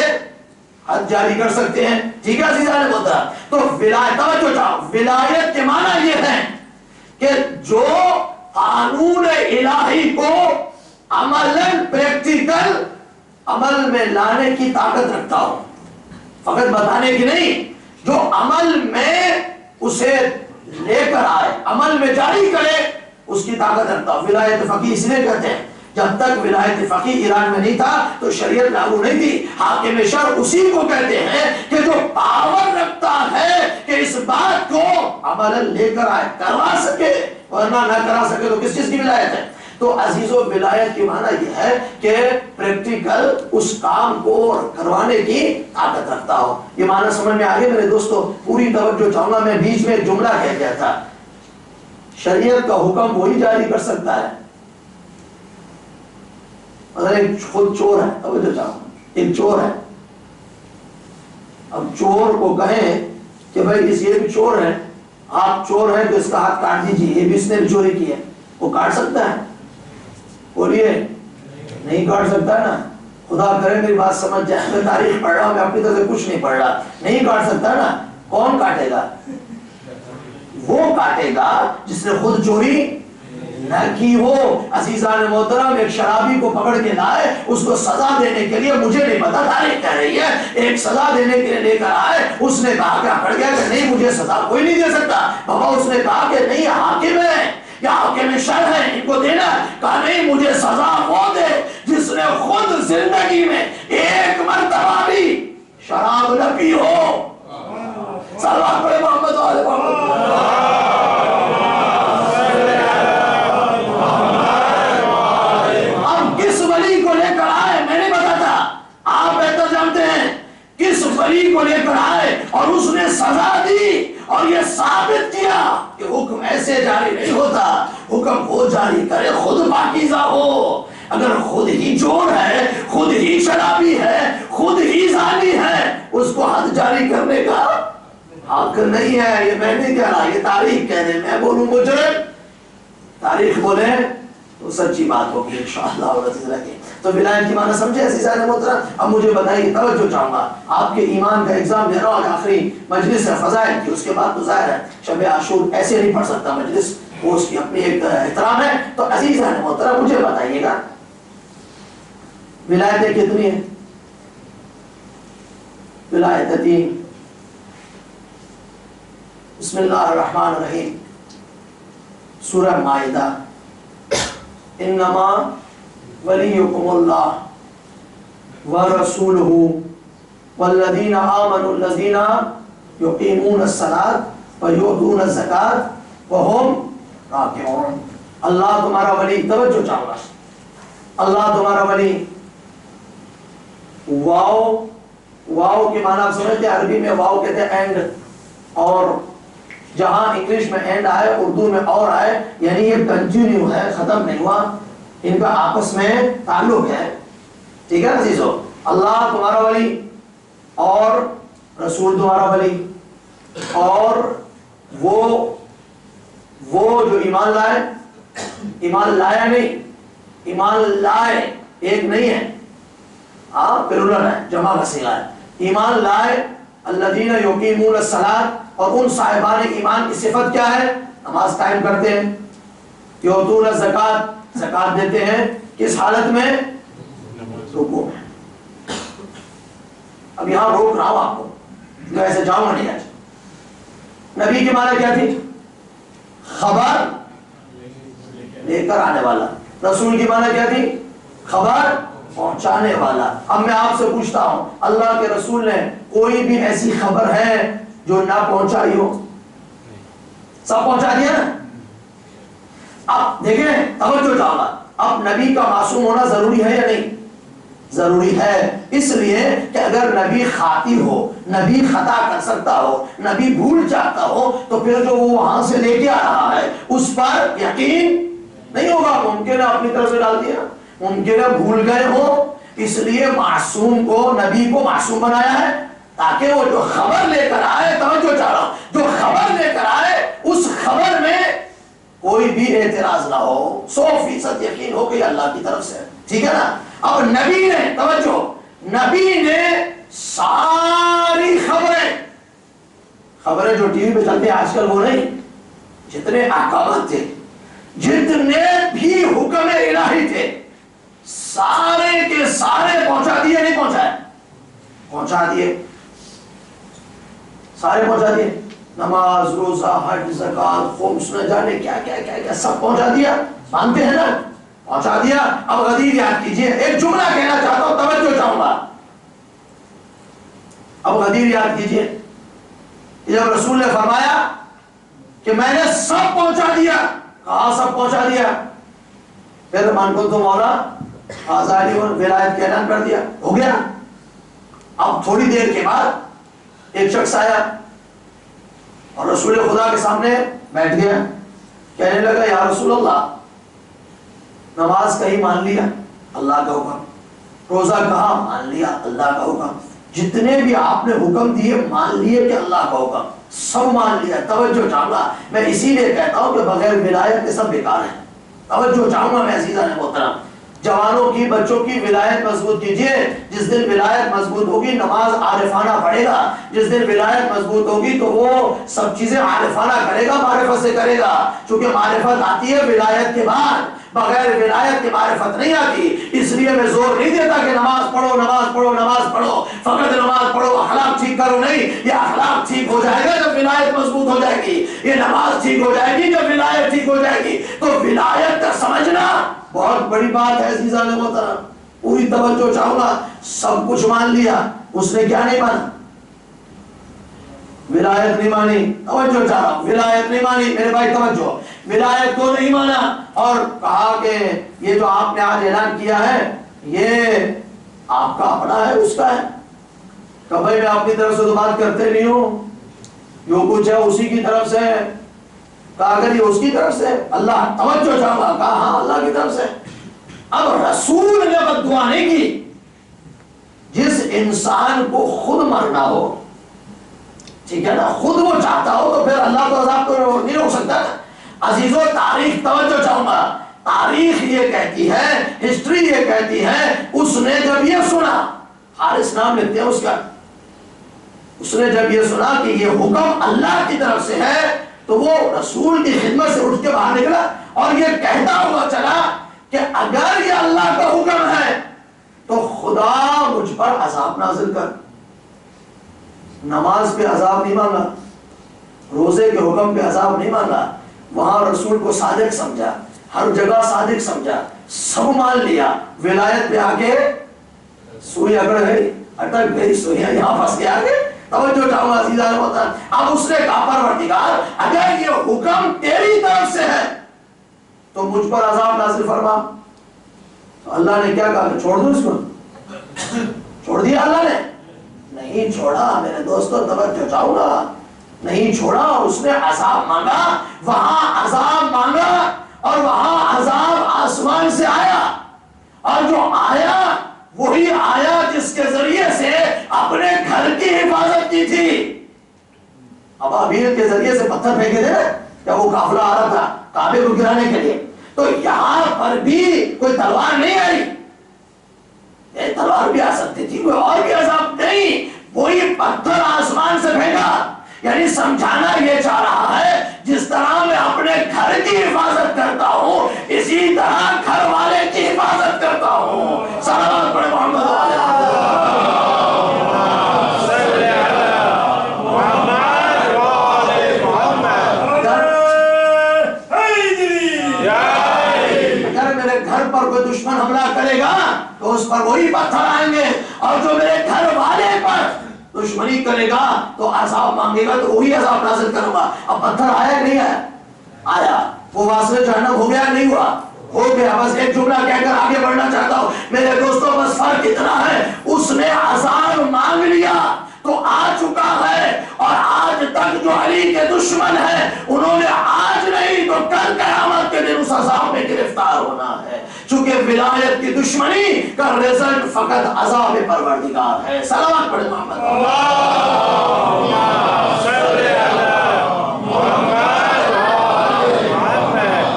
حد جاری کر سکتے ہیں. ٹھیک ہے عزیزان محترم. تو ولایت, توجہ چاہو, ولایت کے معنی یہ ہے کہ جو قانون الہی کو عملاً پریکٹیکل عمل میں لانے کی طاقت رکھتا ہو, فقط بتانے کی نہیں, جو عمل میں اسے لے کر آئے, عمل میں جاری کرے, اس کی طاقت رکھتا ہو. ولایت فقیہ اس لیے کہتے ہیں جب تک ولایت فقیہ ایران میں نہیں تھا تو شریعت لاگو نہیں تھی. حاکم شرع اسی کو کہتے ہیں کہ جو پاور رکھتا ہے کہ اس بات کو عملاً لے کر آئے, کروا سکے, ورنہ نہ کرا سکے تو کس چیز کی ولایت ہے؟ تو عزیزو ولایت کی معنی یہ ہے کہ پریکٹیکل اس کام کو کروانے کی طاقت رکھتا ہو. یہ معنی سمجھ میں آگے میرے دوستو؟ پوری توجہ چاہوں گا. میں بیچ میں ایک جملہ کہہ گیا تھا, شریعت کا حکم وہی جاری کر سکتا ہے. اگر ایک خود چور ہے, توجہ چاہوں, ایک چور ہے, اب چور کو کہیں کہ بھائی یہ بھی چور ہے, آپ چور ہیں تو اس کا ہاتھ کاٹ دیجیے, یہ بھی اس نے بھی چوری کی ہے, وہ کاٹ سکتا ہے؟ بولیے نہیں کاٹ سکتا ہے نا. خدا کرے میری بات سمجھ جائے, میں تاریخ پڑھ رہا ہوں, میں اپنی طرف سے کچھ نہیں پڑھ رہا. نہیں کاٹ سکتا نا. کون کاٹے گا؟ وہ کاٹے گا جس نے خود چوری نہ کی ہو. عزیزان محترم, ایک شرابی کو پکڑ کے لائے, اس کو سزا دینے کے لیے, مجھے نہیں پتا تاریخ کہہ رہی ہے, ایک سزا دینے کے لیے لے کر آئے. اس نے کہا کہ اکڑ گیا کہ نہیں مجھے سزا کوئی نہیں دے سکتا. بابا اس نے کہا کہ نہیں حاکم ہے یا حاکم شرع ہے, ان کو دینا. کہا نہیں مجھے سزا وہ دے جس نے خود زندگی میں ایک مرتبہ بھی شراب نہ پی ہو. صلوات پڑھے محمد و آل محمد. ولی کو لے کر آئے اور اس نے سزا دی اور یہ ثابت کیا کہ حکم ایسے جاری نہیں ہوتا, حکم وہ جاری کرے خود پاکیزہ ہو. اگر خود ہی چور ہے, خود ہی شرابی ہے, خود ہی زانی ہے, اس کو حد جاری کرنے کا حق نہیں ہے. یہ میں نہیں کہہ رہا, یہ تاریخ کہہ رہے, میں بولوں مجرم, تاریخ بولے تو سچی بات ہوگی انشاءاللہ اور عزیز رکھیں. تو ولایت کی معنی سمجھے عزیزان محترم؟ اب مجھے بتائیے, توجہ چاہوں گا, آپ کے ایمان کا ایگزام دے رہا ہوں, آخری مجلس ہے فضائل کی, اس کے بعد تو ظاہر ہے شب عاشور ایسے نہیں پڑھ سکتا مجلس, وہ اس کی اپنی ایک احترام ہے. تو عزیزان محترم مجھے بتائیے گا ولایتیں کتنی ہیں؟ ولایت 3. بسم اللہ الرحمن الرحیم, سورہ مائدہ. انما ولیکم اللہ ورسولہ والذین آمنوا الذین یقیمون الصلاۃ ویؤتون الزکاۃ وہم راکعون. اللہ تمہارا ولی, توجہ چاہوں گا, اللہ تمہارا ولی. واو, واو کے معنی آپ سمجھتے ہیں, عربی میں واو کہتے ہیں اینڈ, اور جہاں انگلش میں اینڈ آئے اردو میں اور آئے, یعنی یہ کنٹینیو ہے, ختم نہیں ہوا, ان کا آپس میں تعلق ہے. ٹھیک ہے عزیزو, اللہ تمہارا ولی اور رسول تمہارا ولی, اور وہ جو ایمان لائے, ایمان لایا نہیں, ایمان لائے ایک نہیں ہے, ہاں پلورل ہے, جمع کا صیغہ ہے. ایمان لائے الذین یقیمون الصلاۃ, اور ان صاحبان ایمان کی صفت کیا ہے؟ نماز قائم کرتے ہیں. یؤتون الزکاۃ, زکات دیتے ہیں, کس حالت میں؟ رکوع میں. اب یہاں روک رہا ہوں آپ کو, میں ایسے جاؤں گا نہیں آج. نبی کی معنی کیا تھی؟ خبر لے کر آنے والا. رسول کی معنی کیا تھی؟ خبر پہنچانے والا. اب میں آپ سے پوچھتا ہوں, اللہ کے رسول نے کوئی بھی ایسی خبر ہے جو نہ پہنچائی ہو؟ سب پہنچا دیا نا. اب دیکھیں توجہ چاہیے، اب نبی کا معصوم ہونا ضروری ہے یا نہیں؟ ضروری ہے، اس لیے کہ اگر نبی خاطی ہو، نبی خطا کر سکتا ہو، نبی بھول جاتا ہو، تو پھر جو وہ وہاں سے لے کے آ رہا ہے اس پر یقین نہیں ہوگا۔ ممکن ہے اپنی طرف سے ڈال دیا، ممکن ہے بھول گئے ہو، اس لیے معصوم کو، نبی کو معصوم بنایا ہے تاکہ وہ جو خبر لے کر آئے، توجہ چاہ رہا ہوں، جو خبر لے کر آئے اس خبر میں کوئی بھی اعتراض نہ ہو، 100% یقین ہو کہ اللہ کی طرف سے، ٹھیک ہے نا؟ اب نبی نے، توجہ، نبی نے ساری خبریں جو ٹی وی پہ چلتے ہیں آج کل، وہ نہیں، جتنے احکامات تھے، جتنے بھی حکم الہی تھے، سارے کے سارے پہنچا دیے، نہیں پہنچائے؟ پہنچا دیے، سارے پہنچا دیے، نماز، روزہ، حج، زکات، خمس، نہ جانے کیا کیا کیا کیا سب پہنچا دیا، مانتے ہیں نا؟ پہنچا دیا۔ اب غدیر یاد کیجئے، ایک جملہ کہنا چاہتا ہوں، توجہ چاہوں گا، اب غدیر یاد کیجئے، جب رسول نے فرمایا کہ میں نے سب پہنچا دیا، کہاں سب پہنچا دیا؟ پھر من کو تو مولا آزادی اور ولایت کا اعلان کر دیا، ہو گیا۔ اب تھوڑی دیر کے بعد ایک شخص آیا اور رسول خدا کے سامنے بیٹھ گیا، کہنے لگا یا رسول اللہ، نماز کہیں مان لیا، اللہ کا حکم، روزہ کہاں، مان لیا، اللہ کا حکم، جتنے بھی آپ نے حکم دیے مان لیے کہ اللہ کا حکم، سب مان لیا۔ توجہ چاہوں گا، میں اسی لیے کہتا ہوں کہ بغیر ولایت کے سب بیکار ہیں۔ توجہ چاہوں گا میں عزیزان محترم، جوانوں کی، بچوں کی ولایت مضبوط کیجئے۔ جس دن ولایت مضبوط ہوگی نماز عارفانہ پڑھے گا، جس دن ولایت مضبوط ہوگی تو وہ سب چیزیں عارفانہ کرے گا، معرفت سے کرے گا، چونکہ معرفت آتی ہے ولایت کے بعد، بغیر ولایت کے معرفت نہیں آتی۔ اس لیے میں زور نہیں دیتا کہ نماز پڑھو، نماز پڑھو، نماز پڑھو، فقط نماز پڑھو، اخلاق ٹھیک کرو، نہیں، یہ اخلاق ٹھیک ہو جائے گا جب ولایت مضبوط ہو جائے گی، یہ نماز ٹھیک ہو جائے گی جب ولایت ٹھیک ہو جائے گی۔ تو ولایت کا سمجھنا بہت بڑی بات ہے عزیزان محترم، پوری توجہ چاہوں گا۔ سب کچھ مان لیا، اس نے کیا نہیں مانا؟ ولایت نہیں مانی۔ توجہ چاہ رہا ہوں، ولایت نہیں مانی میرے بھائی، توجہ، ولایت کو نہیں مانا، اور کہا کہ یہ جو آپ نے آج اعلان کیا ہے یہ آپ کا اپنا ہے، اس کا ہے، کہ بھائی میں اپنی طرف سے تو بات کرتے نہیں ہوں، جو کچھ ہے اسی کی طرف سے ہے۔ کہا اگر یہ اس کی طرف سے، اللہ، توجہ چاہوں گا، کہا ہاں اللہ کی طرف سے۔ اب رسول نے بد دعا نہیں کی، جس انسان کو خود مرنا ہو، ٹھیک ہے نا، خود وہ چاہتا ہو تو پھر اللہ کو عذاب تو نہیں روک سکتا نا۔ عزیزو، تاریخ، توجہ چاہوں گا، تاریخ یہ کہتی ہے، ہسٹری یہ کہتی ہے، اس نے جب یہ سنا، حارث نام لکھتے ہیں اس کا، اس نے جب یہ سنا کہ یہ حکم اللہ کی طرف سے ہے تو وہ رسول کی خدمت سے اٹھ کے باہر نکلا اور یہ کہتا ہوا چلا کہ اگر یہ اللہ کا حکم ہے تو خدا مجھ پر عذاب نازل کر۔ نماز پہ عذاب نہیں مانگا، روزے کے حکم پہ عذاب نہیں مانگا، وہاں رسول کو صادق سمجھا، ہر جگہ صادق سمجھا، سب مان لیا، ولایت پہ آگے سوئی اکڑ گئی، اٹک گئی سوئی، یہاں پھنس کے آگے۔ توجہ چاہوں گا عزیزان محترم، اب اس نے کہا پروردگار اگر یہ حکم تیری طرف سے ہے تو مجھ پر عذاب نازل فرما۔ تو اللہ نے کیا کہا کہ چھوڑ دو اس کو؟ چھوڑ دیا اللہ نے؟ نہیں چھوڑا میرے دوستو، توجہ چاہوں گا، نہیں چھوڑا، اس نے عذاب مانگا، وہاں عذاب مانگا، اور وہاں عذاب آسمان سے آیا، اور جو آیا وہی آیا جس کے ذریعے سے اپنے گھر کی حفاظت کی تھی۔ ابابیل کے ذریعے سے پتھر پھینکے تھے جب وہ قافلہ آ رہا تھا کعبے کو گرانے کے لیے، تو یہاں پر بھی کوئی تلوار نہیں آئی، یہ تلوار بھی آ سکتی تھی، کوئی اور بھی عذاب نہیں، وہی پتھر آسمان سے پھینکا۔ یعنی سمجھانا یہ چاہ رہا ہے جس طرح میں اپنے گھر کی حفاظت کرتا ہوں اسی طرح گھر والے کی حفاظت کرتا ہوں۔ صلوات پڑھے محمد اگر میرے گھر پر کوئی دشمن حملہ کرے گا تو اس پر وہی پتھر آئیں گے، اور جو میرے گھر والے پر دشمنی کرے گا تو عذاب مانگے گا تو وہی عذاب نازل کروں گا۔ اب پتھر آیا کہ نہیں آیا؟ آیا۔ وہ واسطے جہنم ہو گیا نہیں ہوا؟ ہو گیا. بس ایک جملہ کہہ کر آگے بڑھنا چاہتا ہوں میرے دوستوں، بس فرق اتنا ہے اس نے عذاب مانگ لیا تو آ چکا ہے، اور آج تک جو علی کے دشمن ہیں انہوں نے آج نہیں تو کل قیامت کے دن اس عذاب میں گرفتار ہونا ہے، چونکہ ولایت کی دشمنی کا رزلٹ فقط عذاب پروردگار ہے. صلوات پڑھیں محمد.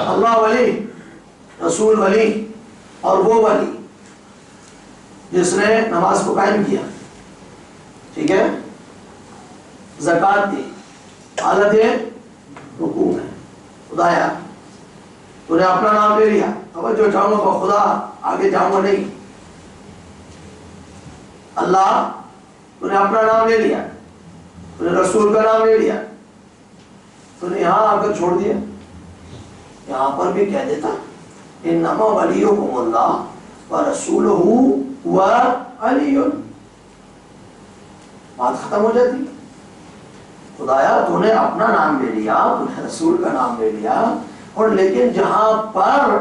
اللہ ولی، رسول ولی، اور وہ ولی جس نے نماز کو قائم کیا، ٹھیک ہے، زکات دی، حالت رکوع میں. خدایا تو نے اپنا نام لے لیا، توجہ چاہوں گا خدا آگے جاؤں گا نہیں. اللہ تو نے اپنا نام لے لیا، تو نے رسول کا نام لے لیا، تو نے یہاں آ کر چھوڑ دیا. یہاں پر بھی کہہ دیتا انما ولیکم اللہ ورسولہ وعلی، بات ختم ہو جاتی. خدایا تو نے اپنا نام لے لیا، تو نے رسول کا نام لے لیا، اور لیکن جہاں پر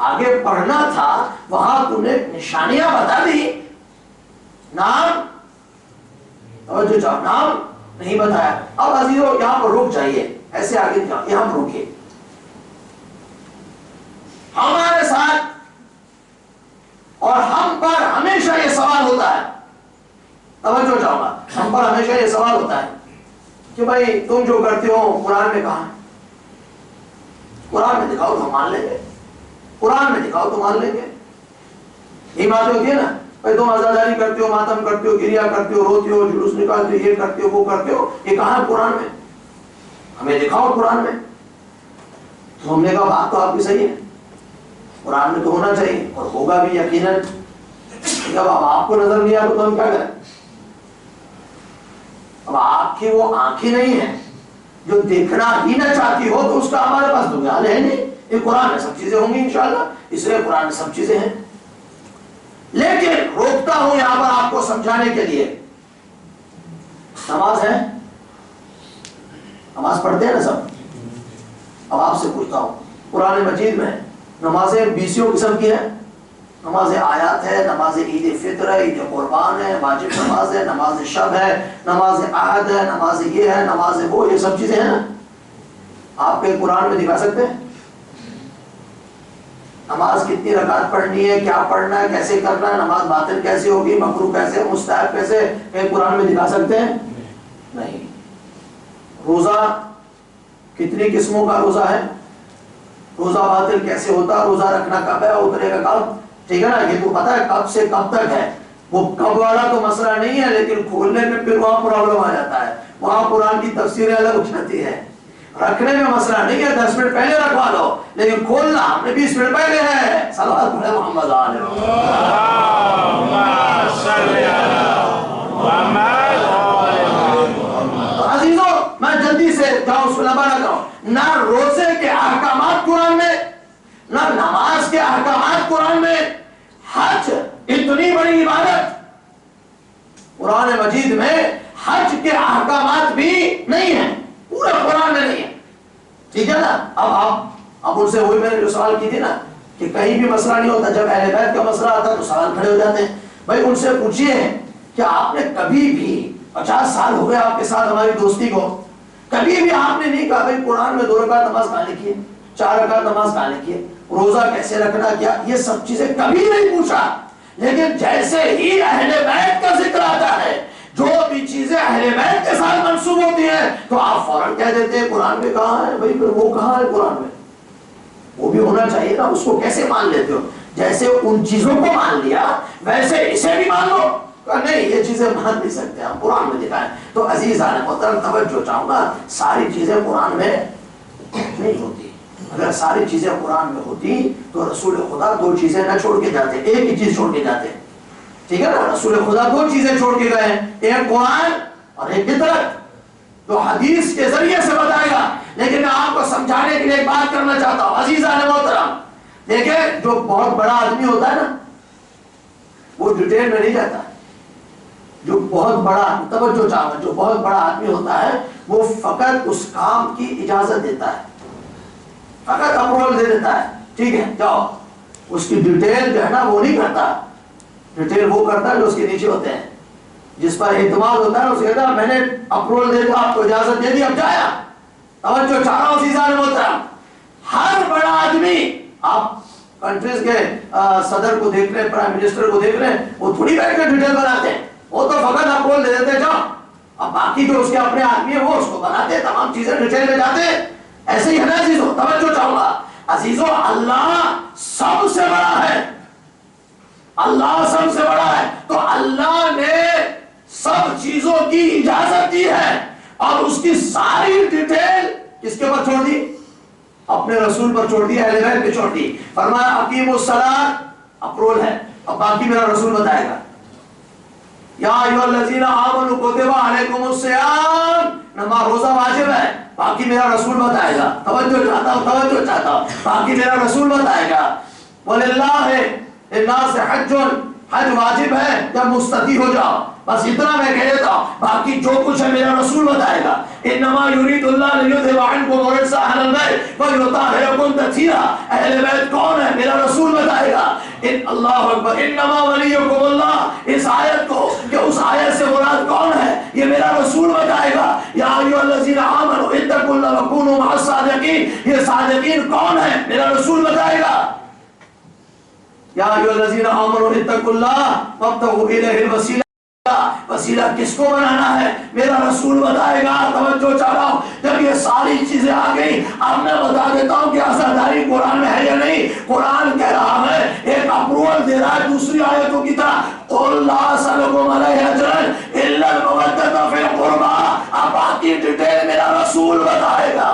آگے پڑھنا تھا وہاں تو نے نشانیاں بتا دی، نام توجہ چاہو، نام نہیں بتایا. اب عزیزو یہاں پر رک جائیے، ایسے آگے یہاں پر رکیے. ہمارے ساتھ اور ہم پر ہمیشہ یہ سوال ہوتا ہے، توجہ چاہوں گا، ہم پر ہمیشہ یہ سوال ہوتا ہے کہ بھائی تم جو کرتے ہو قرآن میں کہاں ہے؟ قرآن میں دکھاؤ تو ہم مان لیں گے، قرآن میں دکھاؤ تو مان لیں گے. یہ بات ہوتی ہے نا، بھائی تم عزاداری کرتے ہو، ماتم کرتے ہو، گریا کرتے ہو، روتے ہو، جلوس نکالتے ہو، یہ کرتے ہو، وہ کرتے ہو، یہ کہاں ہے قرآن میں؟ ہمیں دکھاؤ قرآن میں. تو ہم نے کہا بات تو آپ کی صحیح ہے، قرآن میں تو ہونا چاہیے اور ہوگا بھی یقیناً. جب اب آپ کو نظر نہیں آیا تو ہم کیا کریں؟ اب آپ کی وہ آنکھیں نہیں ہیں جو دیکھنا ہی نہ چاہتی ہو تو اس کا ہمارے پاس تو خیال ہے نہیں. یہ قرآن میں سب چیزیں ہوں گی انشاءاللہ، اس لیے قرآن میں سب چیزیں ہیں. لیکن روکتا ہوں یہاں پر آپ کو سمجھانے کے لیے، نماز ہے، نماز پڑھتے ہیں نا سب. اب آپ سے پوچھتا ہوں، قرآن مجید میں نمازیں 20 قسم کی ہیں. نماز آیات ہے، نماز عید فطر ہے، عید قربان ہے، واجب نماز ہے، نماز شب ہے، نماز عہد ہے، نماز یہ ہے، نماز وہ، یہ سب چیزیں ہیں نا. آپ کے قرآن میں دکھا سکتے ہیں نماز کتنی رکعت پڑھنی ہے، کیا پڑھنا ہے، کیسے کرنا ہے، نماز باطل کیسے ہوگی، مکروہ کیسے، مستحب کیسے، کہ قرآن میں دکھا سکتے ہیں؟ نہیں. روزہ کتنی قسموں کا روزہ ہے، روزہ باطل کیسے ہوتا، روزہ رکھنا کب ہے، اترے گا کب، ٹھیک ہے نا، یہ تو پتا ہے کب سے کب تک ہے. وہ کب والا تو مسئلہ نہیں ہے، لیکن کھولنے میں پھر وہاں پرابلم آ جاتا ہے، وہاں قرآن کی تفسیریں الگ ہو جاتی ہے. رکھنے میں مسئلہ نہیں ہے، 10 منٹ پہلے رکھوا لو، لیکن کھولنا ہم نے 20 منٹ پہلے ہے. صلوات پڑھے محمد علیہ عزیزو. میں جلدی سے جاؤں، اس میں لمبا نہ کروں. نہ روزے کے احکامات قرآن میں، نہ نماز کے احکامات قرآن میں. حج اتنی بڑی عبادت، قرآن مجید میں حج کے احکامات بھی نہیں ہیں، پورے قرآن میں نہیں ہے. ٹھیک ہے نا. اب ان سے وہی میں نے جو سوال کی تھی نا کہ کہیں بھی مسئلہ نہیں ہوتا، جب اہل بیت کا مسئلہ آتا تو سوال کھڑے ہو جاتے ہیں. بھائی ان سے پوچھئے کہ آپ نے کبھی بھی 50 سال ہو گئے آپ کے ساتھ ہماری دوستی کو، کبھی بھی آپ نے نہیں کہا بھائی قرآن میں 2 رکعت نماز کہاں لکھی ہے، 4 رکعت نماز کہاں لکھی ہے، روزہ کیسے رکھنا، کیا، یہ سب چیزیں کبھی نہیں پوچھا. لیکن جیسے ہی اہل بیت کا ذکر آتا ہے، جو بھی چیزیں اہل بیت کے ساتھ منسوب ہوتی ہیں تو آپ فوراً کہہ دیتے ہیں قرآن میں کہاں ہے. بھائی پھر وہ کہاں ہے قرآن میں؟ وہ بھی ہونا چاہیے نا. اس کو کیسے مان لیتے ہو؟ جیسے ان چیزوں کو مان لیا ویسے اسے بھی مان لو. نہیں، یہ چیزیں مان نہیں سکتے، ہم قرآن میں دکھائیں. تو عزیزان محترم توجہ چاہوں گا، ساری چیزیں قرآن میں نہیں ہوتی. اگر ساری چیزیں قرآن میں ہوتی تو رسول خدا 2 چیزیں نہ چھوڑ کے جاتے، ایک ہی چیز چھوڑ کے جاتے. ٹھیک ہے نا. رسول خدا 2 چیزیں چھوڑ کے گئے، ایک قرآن اور ایک فطرت، جو حدیث کے ذریعے سے بتائے گا. لیکن میں آپ کو سمجھانے کے لیے ایک بات کرنا چاہتا ہوں عزیزان محترم. دیکھیں جو بہت بڑا آدمی ہوتا ہے نا وہ ڈیٹیل میں نہیں جاتا. جو بہت بڑا، توجہ چاہوں گا، جو بہت بڑا آدمی ہوتا ہے وہ فقط اس کام کی اجازت دیتا ہے. فقط اپروول دے دیتا ہے، ٹھیک ہے جاؤ. اس کی ڈیٹیل جو ہے نا وہ نہیں کرتا، ڈیٹیل وہ کرتا ہے جو اس کے نیچے ہوتے ہیں، جس پر اعتماد ہوتا ہے. اس کہتا ہے میں نے اپروول دے دیا، آپ کو اجازت دے دی، اب جایا. توجہ چاہ رہا ہوں عزیزان محترم، ہر بڑا آدمی، آپ کنٹریز کے صدر کو دیکھ رہے، پرائم منسٹر کو دیکھ رہے، وہ تھوڑی بیٹھ کے ڈیٹیل بناتے ہیں، وہ تو فقط اپروول دے دیتے جاؤ. اب باقی جو اس کے اپنے آدمی ہیں وہ اس کو بناتے ہیں، تمام چیزیں ڈیٹیل میں جاتے ہیں. ایسے ہی ہے نا عزیزو. توجہ چاہوں گا عزیزو، اللہ سب سے بڑا ہے، اللہ سب سے بڑا ہے. تو اللہ نے سب چیزوں کی اجازت دی ہے اور اس کی ساری ڈیٹیل کس کے اوپر چھوڑ دی؟ اپنے رسول پر چھوڑ دی، اہل بیت پہ چھوڑ دی. فرمایا اقیموا الصلاۃ، اپروول ہے، اب باقی میرا رسول بتائے گا. یا ایھا الذین آمنوا کتب علیکم الصیام، نماز روزہ واجب ہے، باقی میرا رسول بتائے گا. توجہ چاہتا ہوں، توجہ چاہتا ہوں، باقی میرا رسول بتائے گا. وَلِلَّهِ النَّاسِ حَجٌّ، حج واجب ہے جب مستطیع ہو جاؤ. بس اتنا میں کہہ دیتا ہوں، باقی جو کچھ ہے میرا رسول بتائے گا. انما یرید اللہ لیذھب عنکم الرجس اہل البیت ویطہرکم تطہیرا. اہل بیت کون ہے؟ میرا رسول بتائے گا. اللہ اکبر. انما ولیکم اللہ، اس آیت کو کہ اس آیت سے مراد کون ہے یہ میرا رسول بتائے گا. یا ایھا الذین آمنوا اتقوا اللہ وکونوا مع الصادقین، یہ صادقین کون ہے میرا رسول بتائے گا. یا ایھا الذین آمنوا اتقوا اللہ وابتغوا الیہ الوسیلہ، وسیلہ کس کو بنانا ہے میرا رسول بتائے گا. توجہ چاہ رہا ہوں، جب یہ ساری چیزیں آ گئی اب میں بتا دیتا ہوں کہ عزاداری قرآن میں ہے یا نہیں. قرآن کہہ رہا ہے، ایک اپروول دے رہا ہے دوسری آیتوں کی طرح، قُلْ لَا أَسْأَلُكُمْ عَلَيْهِ أَجْرًا إِلَّا الْمَوَدَّةَ فِي الْقُرْبَىٰ. اب باقی ڈیٹیل میرا رسول بتائے گا.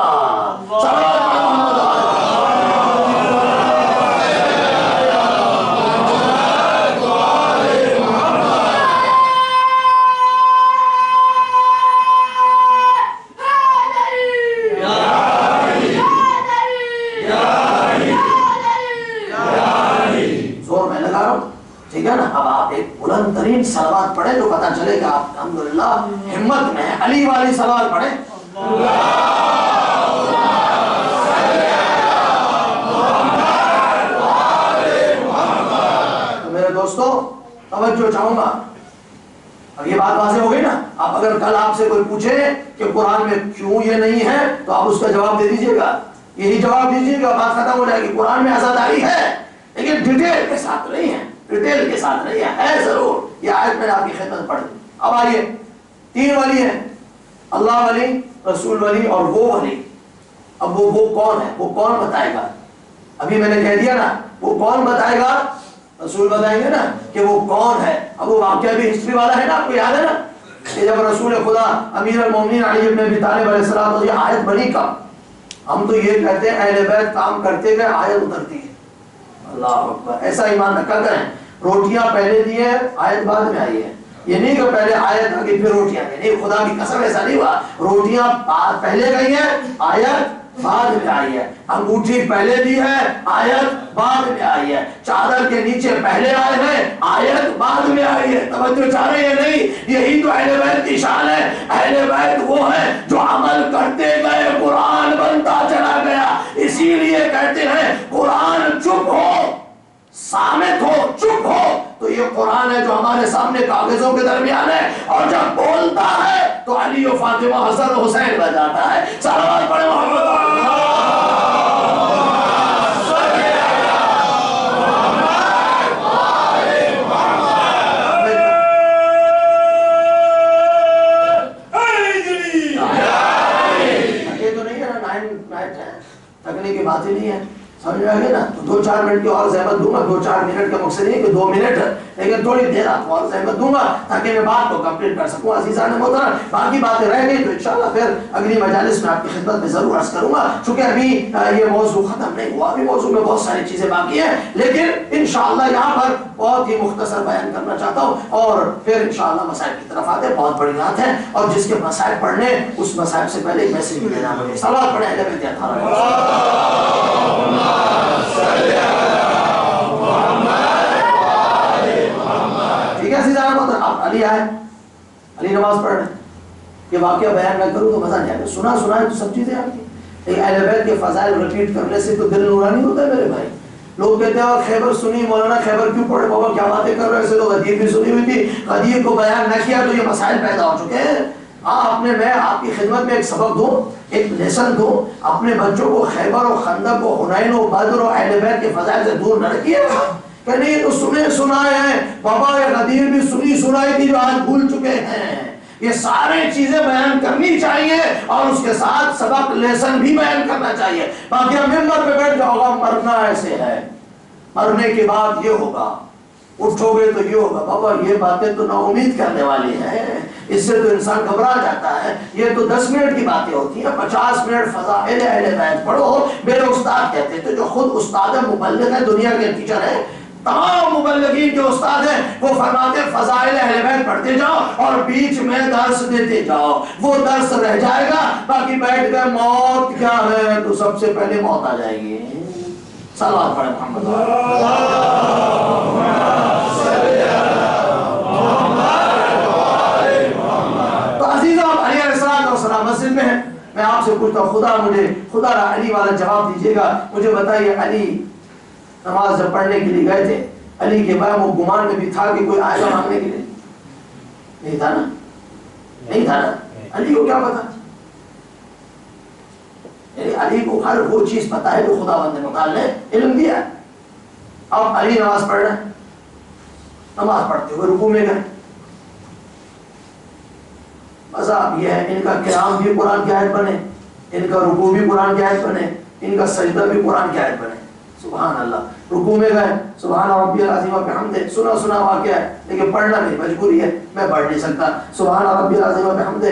ٹھیک ہے نا. اب آپ ایک بلند ترین صلوات پڑھیں جو پتہ چلے کہ آپ الحمدللہ ہمت میں علی والی صلوات پڑھیں. تو میرے دوستو توجہ چاہوں گا، اب یہ بات واضح ہو گئی نا. اب اگر کل آپ سے کوئی پوچھے کہ قرآن میں کیوں یہ نہیں ہے تو آپ اس کا جواب دے دیجئے گا، یہی جواب دیجئے گا، بات ختم ہو جائے گی. قرآن میں عزاداری ہے لیکن ڈیٹیل کے ساتھ نہیں ہے، ڈیٹیل کے ساتھ نہیں ہے ضرور. یہ آیت میں نے آپ کی خدمت پڑھ دی. اب آئیے، تین ولی ہیں، اللہ ولی، رسول ولی اور وہ ولی. اب وہ کون ہے، وہ کون بتائے گا؟ ابھی میں نے کہہ دیا نا وہ کون بتائے گا، رسول بتائیں گے نا کہ وہ کون ہے. اب وہ واقعہ بھی ہسٹری والا ہے نا، آپ کو یاد ہے نا کہ جب رسول خدا امیر المومنین علی بن ابی طالب علیہ السلام، یہ آیت بنی کب؟ ہم تو یہ کہتے ہیں اہل بیت کام کرتے گئے آیت اترتی ہے. اللہ اکبر. ایسا ایمان رکھا کریں، روٹیاں پہلے دی ہیں آیت بعد میں آئی ہے. یہ نہیں کہ پہلے آیت آگے پھر روٹیاں گئی، نہیں، خدا کی قسم ایسا نہیں ہوا. روٹیاں پہلے گئی ہیں، آیت بعد میں آئی ہے. انگوٹھی پہلے دی ہے، آیت بعد میں آئی ہے. چادر کے نیچے پہلے آئے ہیں، آیت بعد میں آئی ہے. توجہ چاہ رہے ہیں نہیں؟ یہی تو اہل بیت کی شان ہے. اہل بیت وہ ہیں جو عمل کرتے گئے، قرآن بنتا چلا گیا. اسی لیے کہتے ہیں قرآن چپ ہو، سامت ہو، چپ ہو تو یہ قرآن ہے جو ہمارے سامنے کاغذوں کے درمیان ہے، اور جب بولتا ہے تو علی و فاطمہ، حسن و حسین بن جاتا ہے. صلوات پڑھیں محمد. تکنے کی بات ہی نہیں ہے، سمجھ آگے نا. تو 2-4 منٹ کی اور زحمت دوں گا. 2-4 منٹ کا مقصد نہیں کہ 2 منٹ، لیکن تھوڑی دیر آپ کو اور زحمت دوں گا تاکہ میں بات کو کمپلیٹ کر سکوں. عزیزان محترم، باقی باتیں رہ گئی تو انشاءاللہ پھر اگلی مجالس میں آپ کی خدمت میں ضرور عرض کروں گا. چونکہ ابھی یہ موضوع ختم نہیں ہوا، ابھی موضوع میں بہت ساری چیزیں باقی ہیں، لیکن انشاءاللہ یہاں پر بہت ہی مختصر بیان کرنا چاہتا ہوں اور پھر انشاءاللہ مسائل کی طرف آتے ہیں. بہت بڑی بات ہے اور جس کے مسائل پڑھنے اس مسائل سے پہلے ایک میسج بھی دینا پڑے. صلوات پڑھیں اہل بیت ٹھیک ہے. اب علی آئے، علی نماز پڑھ رہے ہیں. یہ واقعہ بیان میں کروں تو مزہ نہیں آئے گا. سنا ہے تو سب چیزیں آپ کی. اہل بیت کے فضائل ریپیٹ کرنے سے تو دل نورانی ہوتا ہے میرے بھائی. لوگ کہتے ہیں خیبر سنی مولانا خیبر کیوں پڑھے بابا کیا باتیں کر رہے ہیں, ایسے تو غدیر بھی سنی ہوئی تھی, غدیر کو بیان نہ کیا تو یہ مسائل پیدا ہو چکے ہیں. میں آپ کی خدمت میں ایک سبق دوں, ایک لیسن دوں, اپنے بچوں کو خیبر و خندق و حنین و بدر و اہل بیت کے فضائل سے دور نہ رکھیے گا کہ نہیں تو سنے سنائے ہیں بابا, یہ غدیر بھی سنی سنائی تھی جو آج بھول چکے ہیں. یہ سارے چیزیں بیان کرنی چاہیے اور اس کے ساتھ سبق لیسن بھی بیان کرنا چاہیے. باقی ممبر پہ بیٹھ جاؤ گا, مرنا ایسے ہے, مرنے کے بعد یہ ہوگا, اٹھو گے تو یہ ہوگا. بابا یہ باتیں تو نا امید کرنے والی ہیں, اس سے تو انسان گھبرا جاتا ہے. یہ تو 10 منٹ کی باتیں ہوتی ہیں, 50 منٹ فضائل اہل بیت پڑھو. میرے استاد کہتے تھے, جو خود استاد مبلغ ہے, دنیا کے ٹیچر ہے, تمام مبلغین کے استاد ہیں, وہ فرماتے فضائل اہل بیت پڑھتے جاؤ اور بیچ میں درس دیتے جاؤ. وہ درس رہ جائے گا, باقی بیٹھ گئے موت کیا ہے تو سب سے پہلے موت آ جائے گی. صلوات پڑھیں محمد. تو عزیزوں, علی علیہ السلام مسجد میں ہیں. میں آپ سے پوچھتا ہوں, خدا را علی والا جواب دیجیے گا. مجھے بتائیے, علی نماز جب پڑھنے کے لیے گئے تھے, علی کے بعد وہ گمان میں بھی تھا کہ کوئی آئے گا مانگنے کے لیے؟ نہیں تھا نا, نہیں تھا نا. علی کو کیا پتا, یعنی علی کو ہر وہ چیز پتا ہے جو خدا بند متعال نے علم دیا ہے. اب علی نماز پڑھ رہے ہیں, نماز پڑھتے ہوئے رکوع میں گئے. بس اب یہ ہے, ان کا قیام بھی قرآن کی آیت بنے, ان کا رکوع بھی قرآن کی آیت بنے, ان کا سجدہ بھی قرآن کی آیت بنے. سبحان اللہ. رکوع میں گئے, سبحان ربی العظیم و بحمدہ, سنا واقعہ ہے لیکن پڑھنا نہیں, مجبوری ہے, میں پڑھ نہیں سکتا. سبحان ربی العظیم و بحمدہ.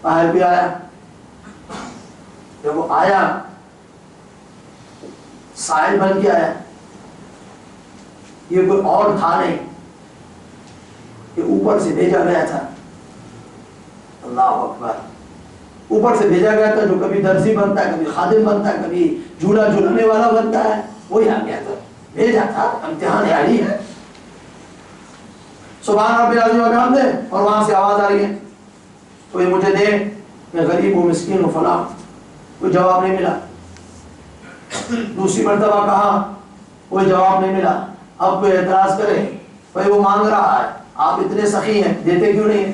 باہر بھی آیا, جب وہ آیا سائل بن کے آیا, یہ کوئی اور تھا نہیں, یہ اوپر سے بھیجا گیا تھا. اللہ اکبر. اوپر سے بھیجا گیا تھا, جو کبھی درزی بنتا ہے, کبھی خادم بنتا ہے, کبھی جھولا جھلانے والا بنتا ہے, وہی آ گیا تھا, بھیجا تھا. امتحان علی ہے. سبحان ربی العظیم و بحمدہ, اور وہاں سے آواز آ رہی ہے, کوئی مجھے دے, میں غریب ہوں, مسکین ہوں, فلاں. کوئی جواب نہیں ملا. دوسری مرتبہ کہا, کوئی جواب نہیں ملا. اب کوئی اعتراض کرے, بھائی وہ مانگ رہا ہے, آپ اتنے سخی ہیں, دیتے کیوں نہیں ہیں؟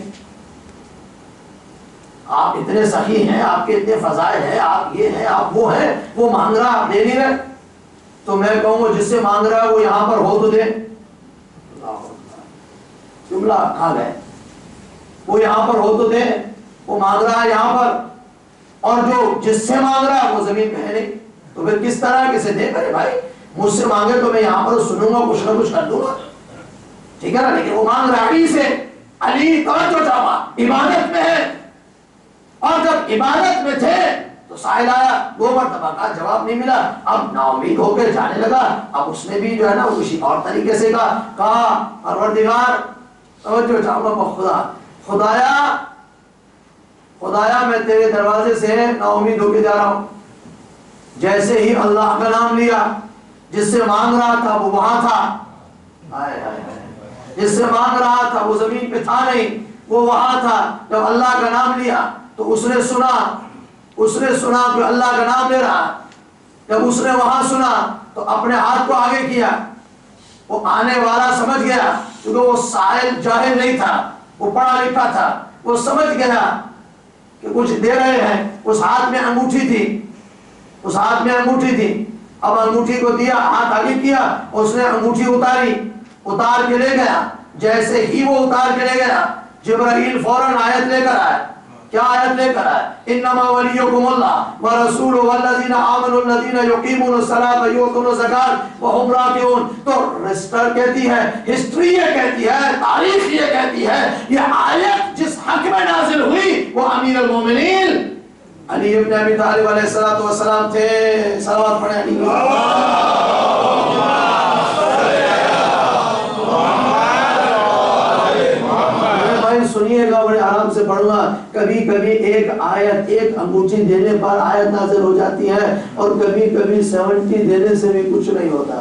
آپ اتنے سخی ہیں, آپ کے اتنے فضائل ہیں, آپ یہ ہیں, آپ وہ ہیں, وہ مانگ رہا, آپ دے نہیں رہے. تو میں کہوں گا جس سے مانگ رہا ہے وہ یہاں پر ہو تو دے. جملہ کہاں گئے, وہ یہاں پر ہو تو دے, وہ مانگ رہا ہے یہاں پر, اور جو جس سے مانگ رہا ہے وہ زمین پہ ہے نہیں, تو پھر کس طرح کسے دے؟ میرے بھائی مجھ سے مانگے تو میں یہاں پر سنوں گا, کچھ نہ کچھ کر دوں گا, ٹھیک ہے نا. لیکن وہ مانگ رہا علی سے. علی توجہ چاہا, عبادت میں ہے, اور جب عبادت میں تھے تو سائل آیا, 2 مرتبہ کا جواب نہیں ملا. اب نا امید ہو کے جانے لگا. اب اس نے بھی جو ہے نا کسی اور طریقے سے کہا پروردگار توجہ چاہوں خدا, خدایا میں تیرے دروازے سے نا امید ہو کے جا رہا ہوں. جیسے ہی اللہ کا نام لیا, جس سے مانگ رہا تھا وہ وہاں تھا, جس سے مانگ رہا تھا وہ زمین پہ تھا نہیں, وہ وہاں تھا. جب اللہ کا نام لیا تو اس نے سنا کہ اللہ کا نام لے رہا. جب اس نے وہاں سنا تو اپنے ہاتھ کو آگے کیا. وہ آنے والا سمجھ گیا, کیونکہ وہ سائل جاہل نہیں تھا, وہ پڑھا لکھا تھا. وہ سمجھ گیا کہ کچھ دے رہے ہیں. اس ہاتھ میں انگوٹھی تھی, اب انگوٹھی کو دیا, ہاتھ آگے کیا, اس نے انگوٹھی اتار کے لے گیا. جیسے ہی وہ اتار کے لے گیا, جبرائیل فوراً آیت لے کر آئے. کیا آیت لے کر آئے؟ انما ولیکم اللہ ورسولہ والذین آمنوا الذین یقیمون الصلاۃ ویؤتون الزکاۃ وہم راکعون. تو رجسٹر کہتی ہے, ہسٹری یہ کہتی ہے, تاریخ یہ کہتی ہے, یہ آیت جس حق میں نازل ہوئی وہ امیر المومنین علی ابن ابی طالب علیہ السلام تھے. صلوات پڑھیں علی. سنیے گا, بڑے آرام سے پڑھوں گا. کبھی کبھی ایک آیت, ایک انگوٹھی دینے پر آیت نازل ہو جاتی ہے, اور کبھی کبھی 70 دینے سے بھی کچھ نہیں ہوتا.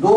2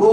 2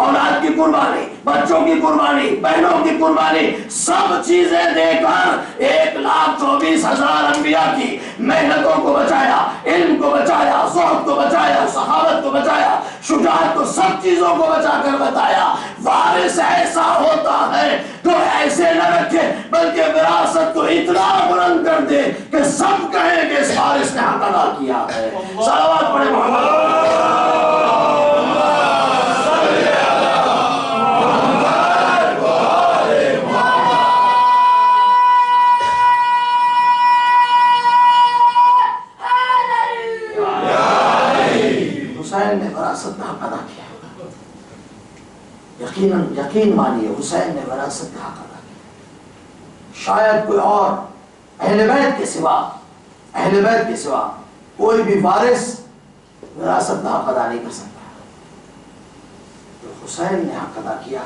اولاد کی قربانی، بچوں کی قربانی، بہنوں کی قربانی، سب چیزیں دے کر 1,24,000 انبیاء کی محنتوں کو بچایا، علم کو بچایا، زہد کو بچایا، سخاوت کو بچایا، شجاعت کو، سب چیزوں کو بچا کر بتایا۔ وارث ایسا ہوتا ہے جو ایسے نہ رکھے بلکہ وراثت کو اتنا بلند کر دے کہ سب کہیں کہ اس وارث نے حق ادا کیا ہے۔ صلوات پڑھیں محمد۔ حسین نے وراثت کا حق ادا کیا، یقین مانیے حسین نے وراثت کا حق ادا کیا۔ شاید کوئی اور اہل بیت کے سوا کوئی بھی وارث وراثت کا حق ادا نہیں کر سکتا۔ جو حسین نے حق ادا کیا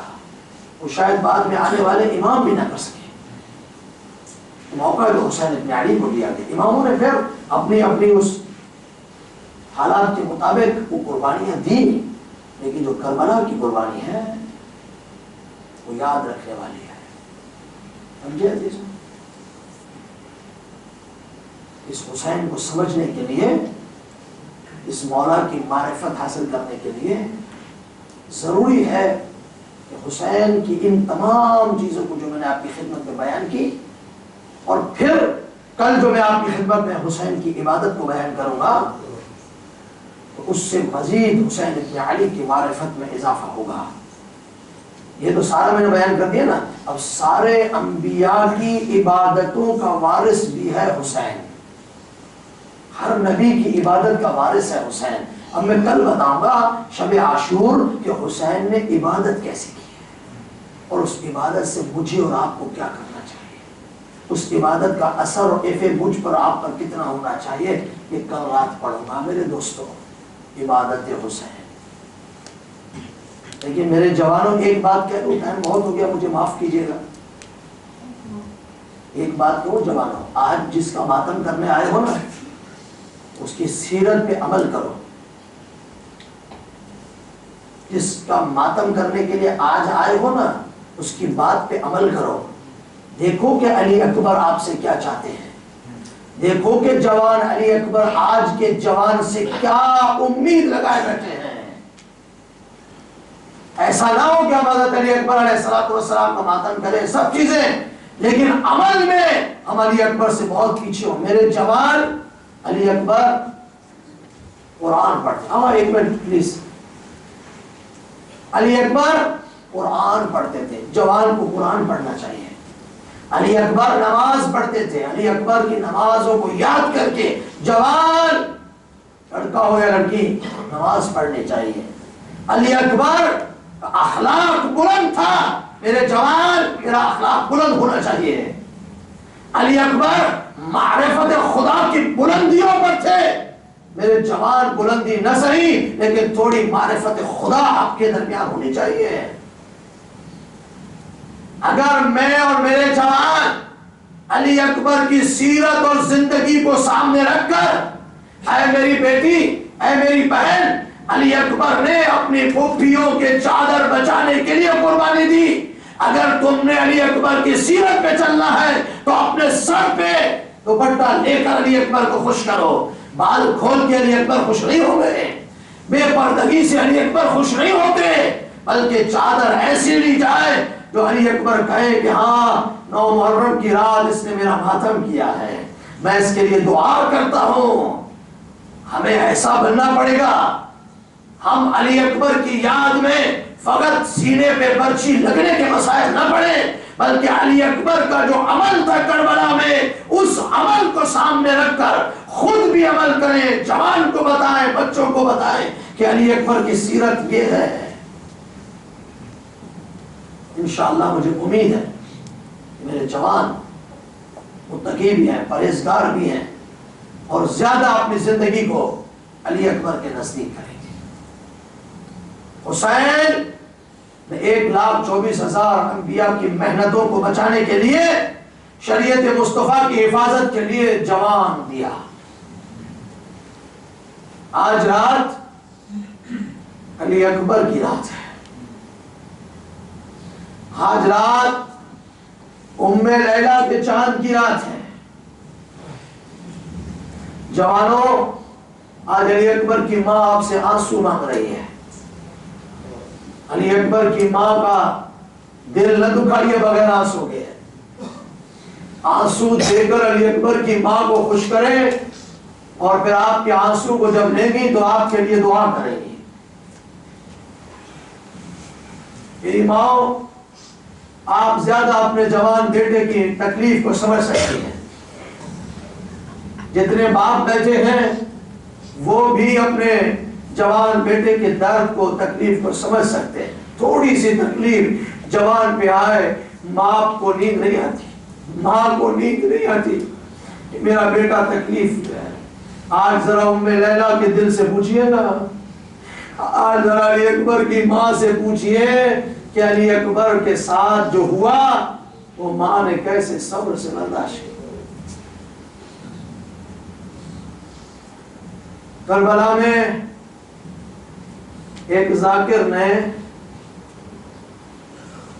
وہ شاید بعد میں آنے والے امام بھی نہ کر سکے۔ موقع جو حسین ابن علی کو دیا گیا، اماموں نے پھر اپنی اس حالات کے مطابق وہ قربانیاں دی، لیکن جو کربلا کی قربانی ہے وہ یاد رکھنے والی ہے۔ سمجھے عزیز؟ اس حسین کو سمجھنے کے لیے، اس مولا کی معرفت حاصل کرنے کے لیے ضروری ہے کہ حسین کی ان تمام چیزوں کو جو میں نے آپ کی خدمت میں بیان کی، اور پھر کل جو میں آپ کی خدمت میں حسین کی عبادت کو بیان کروں گا تو اس سے مزید حسین ابن علی کی معرفت میں اضافہ ہوگا۔ یہ تو سارا میں نے بیان کر دیا نا۔ اب سارے انبیاء کی عبادتوں کا وارث بھی ہے حسین، ہر نبی کی عبادت کا وارث ہے حسین۔ اب میں کل بتاؤں گا شب عاشور کہ حسین نے عبادت کیسے کی ہے، اور اس عبادت سے مجھے اور آپ کو کیا کرنا چاہیے، اس عبادت کا اثر اور ایفے مجھ پر آپ پر کتنا ہونا چاہیے، یہ کل رات پڑھوں گا میرے دوستوں۔ عبادت حسین۔ لیکن میرے جوانوں ایک بات کہہ دوں، ٹائم بہت ہو گیا، مجھے معاف کیجیے گا، ایک بات کہوں جوانوں، آج جس کا ماتم کرنے آئے ہو نا اس کی سیرت پہ عمل کرو۔ جس کا ماتم کرنے کے لیے آج آئے ہو نا اس کی بات پہ عمل کرو۔ دیکھو کہ علی اکبر آپ سے کیا چاہتے ہیں، دیکھو کہ جوان علی اکبر آج کے جوان سے کیا امید لگائے بیٹھے ہیں۔ ایسا نہ ہو کہ ہم حضرت علی اکبر علیہ السلام کا ماتم کریں سب چیزیں، لیکن عمل میں ہم علی اکبر سے بہت پیچھے ہو۔ میرے جوان علی اکبر قرآن پڑھتے، ہاں ایک منٹ پلیز، علی اکبر قرآن پڑھتے تھے، جوان کو قرآن پڑھنا چاہیے۔ علی اکبر نماز پڑھتے تھے، علی اکبر کی نمازوں کو یاد کر کے جوان لڑکا ہو یا لڑکی نماز پڑھنی چاہیے۔ علی اکبر کا اخلاق بلند تھا، میرے جوان میرا اخلاق بلند ہونا چاہیے۔ علی اکبر معرفت خدا کی بلندیوں پر تھے، میرے جوان بلندی نہ صحیح لیکن تھوڑی معرفت خدا آپ کے درمیان ہونی چاہیے۔ اگر میں اور میرے جوان علی اکبر کی سیرت اور زندگی کو سامنے رکھ کر، اے میری بیٹی، اے میری بہن، علی اکبر نے اپنی پھوپھیوں کے چادر بچانے کے لیے قربانی دی۔ اگر تم نے علی اکبر کی سیرت پہ چلنا ہے تو اپنے سر پہ دوپٹہ لے کر علی اکبر کو خوش کرو۔ بال کھول کے علی اکبر خوش نہیں ہو گئے، بے پردگی سے علی اکبر خوش نہیں ہوتے، بلکہ چادر ایسی لی جائے جو علی اکبر کہے کہ ہاں 9 محرم کی رات اس نے میرا ماتم کیا ہے، میں اس کے لیے دعا کرتا ہوں۔ ہمیں ایسا بننا پڑے گا، ہم علی اکبر کی یاد میں فقط سینے پہ برچھی لگنے کے مسائل نہ پڑے، بلکہ علی اکبر کا جو عمل تھا کربلا میں اس عمل کو سامنے رکھ کر خود بھی عمل کریں، جوان کو بتائیں، بچوں کو بتائیں کہ علی اکبر کی سیرت یہ ہے۔ انشاءاللہ مجھے امید ہے کہ میرے جوان متقی بھی ہیں، پرہیزگار بھی ہیں، اور زیادہ اپنی زندگی کو علی اکبر کے نزدیک کریں گے۔ حسین نے 1,24,000 انبیاء کی محنتوں کو بچانے کے لیے، شریعت مصطفیٰ کی حفاظت کے لیے جوان دیا۔ آج رات علی اکبر کی رات ہے، آج رات ام لیلا کے چاند کی رات ہے. جوانوں، آج علی اکبر کی ماں آپ سے آنسو مانگ رہی ہے. علی اکبر کی ماں کا دل نہ دکھائیے بغیر آنسو کے. آنسو دے کر علی اکبر کی ماں کو خوش کریں، اور پھر آپ کے آنسو کو جب لیں گی تو آپ کے لیے دعا کریں گی. میری ماں، آپ زیادہ اپنے جوان بیٹے کی تکلیف کو سمجھ سکتی ہیں. جتنے باپ بیٹھے ہیں وہ بھی اپنے جوان بیٹے کے درد کو، تکلیف کو سمجھ سکتے ہیں. تھوڑی سی تکلیف جوان پہ آئے، باپ کو نیند نہیں آتی، ماں کو نیند نہیں آتی، میرا بیٹا تکلیف ہے. آج ذرا ام لیلا کے دل سے پوچھئے نا، آج ذرا علی اکبر کی ماں سے پوچھئے کہ علی اکبر کے ساتھ جو ہوا وہ ماں نے کیسے صبر سے برداشت کیا. کربلا میں ایک ذاکر نے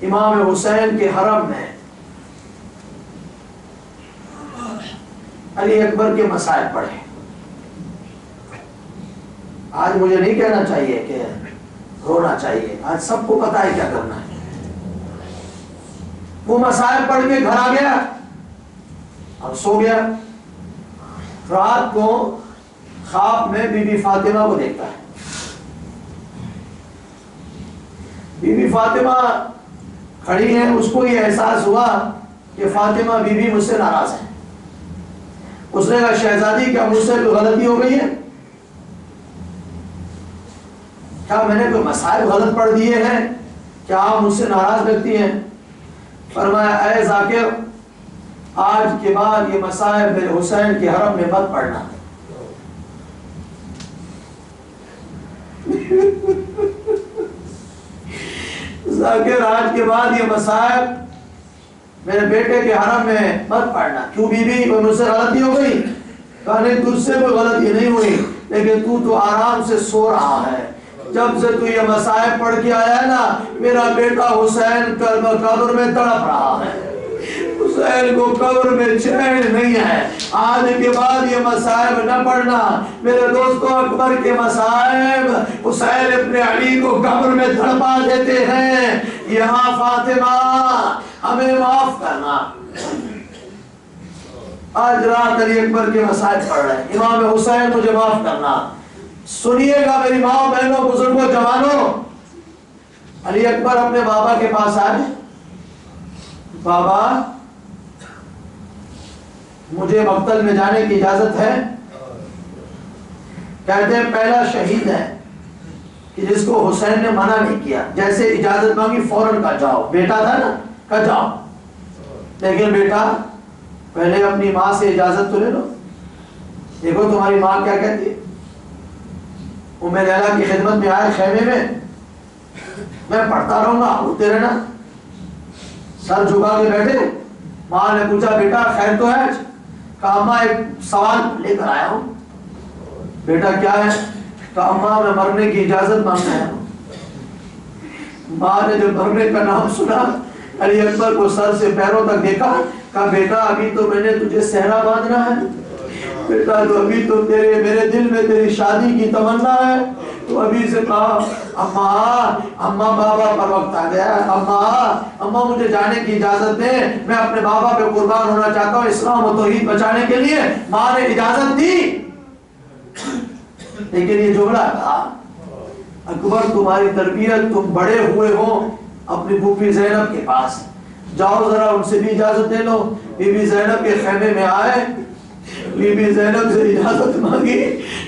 امام حسین کے حرم میں علی اکبر کے مسائل پڑھے. آج مجھے نہیں کہنا چاہیے کہ رونا چاہیے، آج سب کو پتا ہے کیا کرنا ہے. وہ مسائل پڑھ کے گھر آ گیا اور سو گیا. رات کو خواب میں بی بی فاطمہ کو دیکھتا ہے. بی بی فاطمہ کھڑی ہے. اس کو یہ احساس ہوا کہ فاطمہ بی بی مجھ سے ناراض ہے. اس نے کہا شہزادی کیا مجھ سے کوئی غلطی ہو گئی ہے؟ کیا میں نے کوئی مسائل غلط پڑھ دیے ہیں؟ کیا آپ مجھ سے ناراض لگتی ہیں؟ فرمایا اے ذاکر، آج کے بعد یہ مسائل میرے حسین کے حرم میں مت پڑھنا. ذاکر، آج کے بعد یہ مسائل میرے بیٹے کے حرم میں مت پڑھنا. کیوں بی بی، کوئی مجھ سے غلطی ہو گئی؟ کہا نہیں، تجھ سے کوئی غلطی نہیں ہوئی، لیکن تو آرام سے سو رہا ہے. جب سے تو یہ مسائل پڑھ کے آیا ہے نا، میرا بیٹا حسین قبر میں تڑپ رہا ہے. حسین کو قبر میں چین نہیں ہے. آج کے بعد یہ مسائب نہ پڑھنا. میرے دوستوں، اکبر کے مسائب حسین ابن علی کو قبر میں تڑپا دیتے ہیں. یہاں فاطمہ ہمیں معاف کرنا. آج رات علی اکبر کے مسائب پڑھ رہے ہیں. امام حسین مجھے معاف کرنا. سنیے گا میری ماں، بہنوں، بزرگوں، جوانوں. علی اکبر اپنے بابا کے پاس آئے. بابا، مجھے مقتل میں جانے کی اجازت ہے؟ کہتے ہیں پہلا شہید ہے کہ جس کو حسین نے منع نہیں کیا. جیسے اجازت مانگی فوراً کہا جاؤ. بیٹا تھا نا، کہا جاؤ. لیکن بیٹا پہلے اپنی ماں سے اجازت تو لے لو. دیکھو تمہاری ماں کیا کہتی ہے. ام لیلا کی خدمت میں آئے خیمے میں پڑھتا رہوں گا، اٹھتے رہنا. سر جھکا کے بیٹھے. ماں نے پوچھا بیٹا خیر تو ہے؟ کہا اماں ایک سوال لے کر آیا ہوں. بیٹا کیا ہے؟ کہا اماں میں مرنے کی اجازت مانگنا ہے. ماں نے جب مرنے کا نام سنا، علی اکبر کو سر سے پیروں تک دیکھا. کہا بیٹا ابھی تو میں نے تجھے صحرا باندھنا ہے. بیٹا تو ابھی تو میرے دل میں تیری شادی کی تمنا ہے. تو ابھی سے کہا اماں بابا پر وقت آ گیا. اماں مجھے جانے کی اجازت دیں، میں اپنے بابا پہ قربان ہونا چاہتا ہوں اسلام و توحید بچانے کے لیے. ماں نے اجازت دی. لیکن یہ جملہ کہا اکبر تمہاری تربیت، تم بڑے ہوئے ہو اپنی پھوپھی زینب کے پاس، جاؤ ذرا ان سے بھی اجازت دے لو. بی بی زینب کے خیمے میں آئے. بی بی زینب سے اجازت مانگی.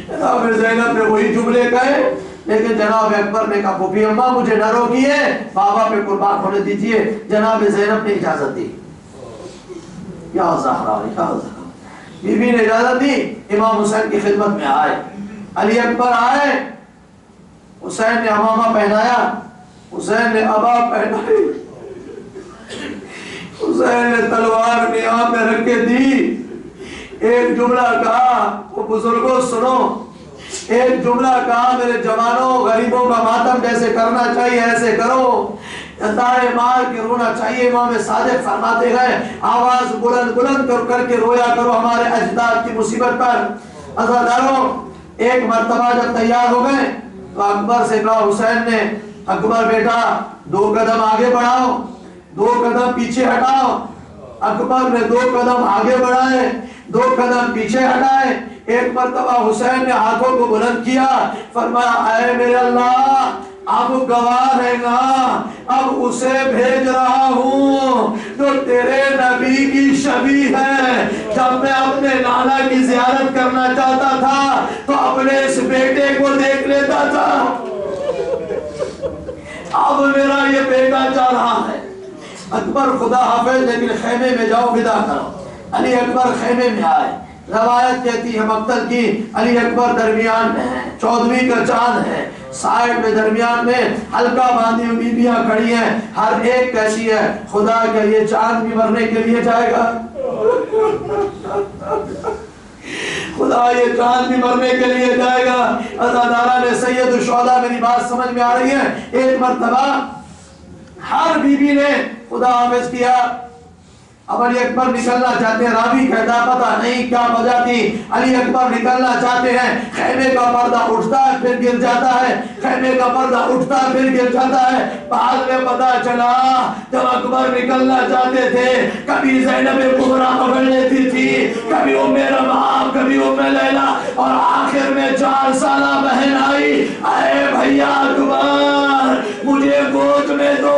جناب زینب نے وہی جملے کہے، لیکن جناب اکبر نے کہا پھوپھی اماں مجھے نہ روکیے، بابا پہ قربان ہونے دیجیے. جناب زینب نے اجازت دی. یا زہرا یا زہرا. بی بی نے اجازت دی. امام حسین کی خدمت میں آئے. علی اکبر آئے. حسین نے امامہ پہنایا، حسین نے عبا پہنائی، حسین نے تلوار نیام میں رکھ کے دی. ایک جملہ کہا، وہ بزرگوں سنو، ایک جملہ کہا میرے جوانوں، غریبوں کا ماتم جیسے کرنا چاہیے ایسے کرو. دائیں مار کے رونا چاہیے۔ امام صادق فرماتے ہیں آواز بلند بلند کر کے رویا کرو ہمارے اجداد کی مصیبت پر۔ عزاداروں ایک مرتبہ جب تیار ہو گئے تو اکبر سے کہا، حسین نے، اکبر بیٹا 2 قدم آگے بڑھاؤ، 2 قدم پیچھے ہٹاؤ۔ اکبر نے 2 قدم آگے بڑھائے، 2 قدم پیچھے ہٹائے۔ ایک مرتبہ حسین نے ہاتھوں کو بلند کیا، فرمایا اے میرے اللہ اب گواہ ہے نا، اب اسے بھیج رہا ہوں جو تیرے نبی کی شبیہ ہے۔ جب میں اپنے نانا کی زیارت کرنا چاہتا تھا تو اپنے اس بیٹے کو دیکھ لیتا تھا، اب میرا یہ بیٹا چاہ رہا ہے۔ اکبر خدا حافظ، لیکن خیمے میں جاؤ ودا کرو۔ علی اکبر خیمے میں آئے۔ روایت کہتی ہے مقتل کی، علی اکبر درمیان میں ہے، 14ویں کا چاند ہے، سائڈ میں درمیان میں ہلکا باندھی ہوئی بیویاں کھڑی ہیں، ہر ایک کیسی ہے خدا کا یہ چاند بھی مرنے کے لیے جائے گا، خدا یہ چاند بھی مرنے کے لیے جائے گا۔ عزادارہ نے سید الشہداء، میری بات سمجھ میں آ رہی ہے؟ ایک مرتبہ ہر بیوی نے خدا حافظ کیا۔ اب علی اکبر نکلنا چاہتے ہیں، راوی کہتا پتہ نہیں کیا وجہ تھی، علی اکبر نکلنا چاہتے ہیں، خیمے کا پردہ اٹھتا ہے پھر گر جاتا ہے، خیمے کا پردہ اٹھتا ہے پھر گر جاتا ہے۔ بعد میں پتہ چلا جب اکبر نکلنا چاہتے تھے کبھی زینب کبریٰ پکڑ لیتی تھی، کبھی ام رباب، کبھی ام لیلہ، اور آخر میں 4 سالہ بہن آئی، اے بھیا اکبر مجھے گود میں دو۔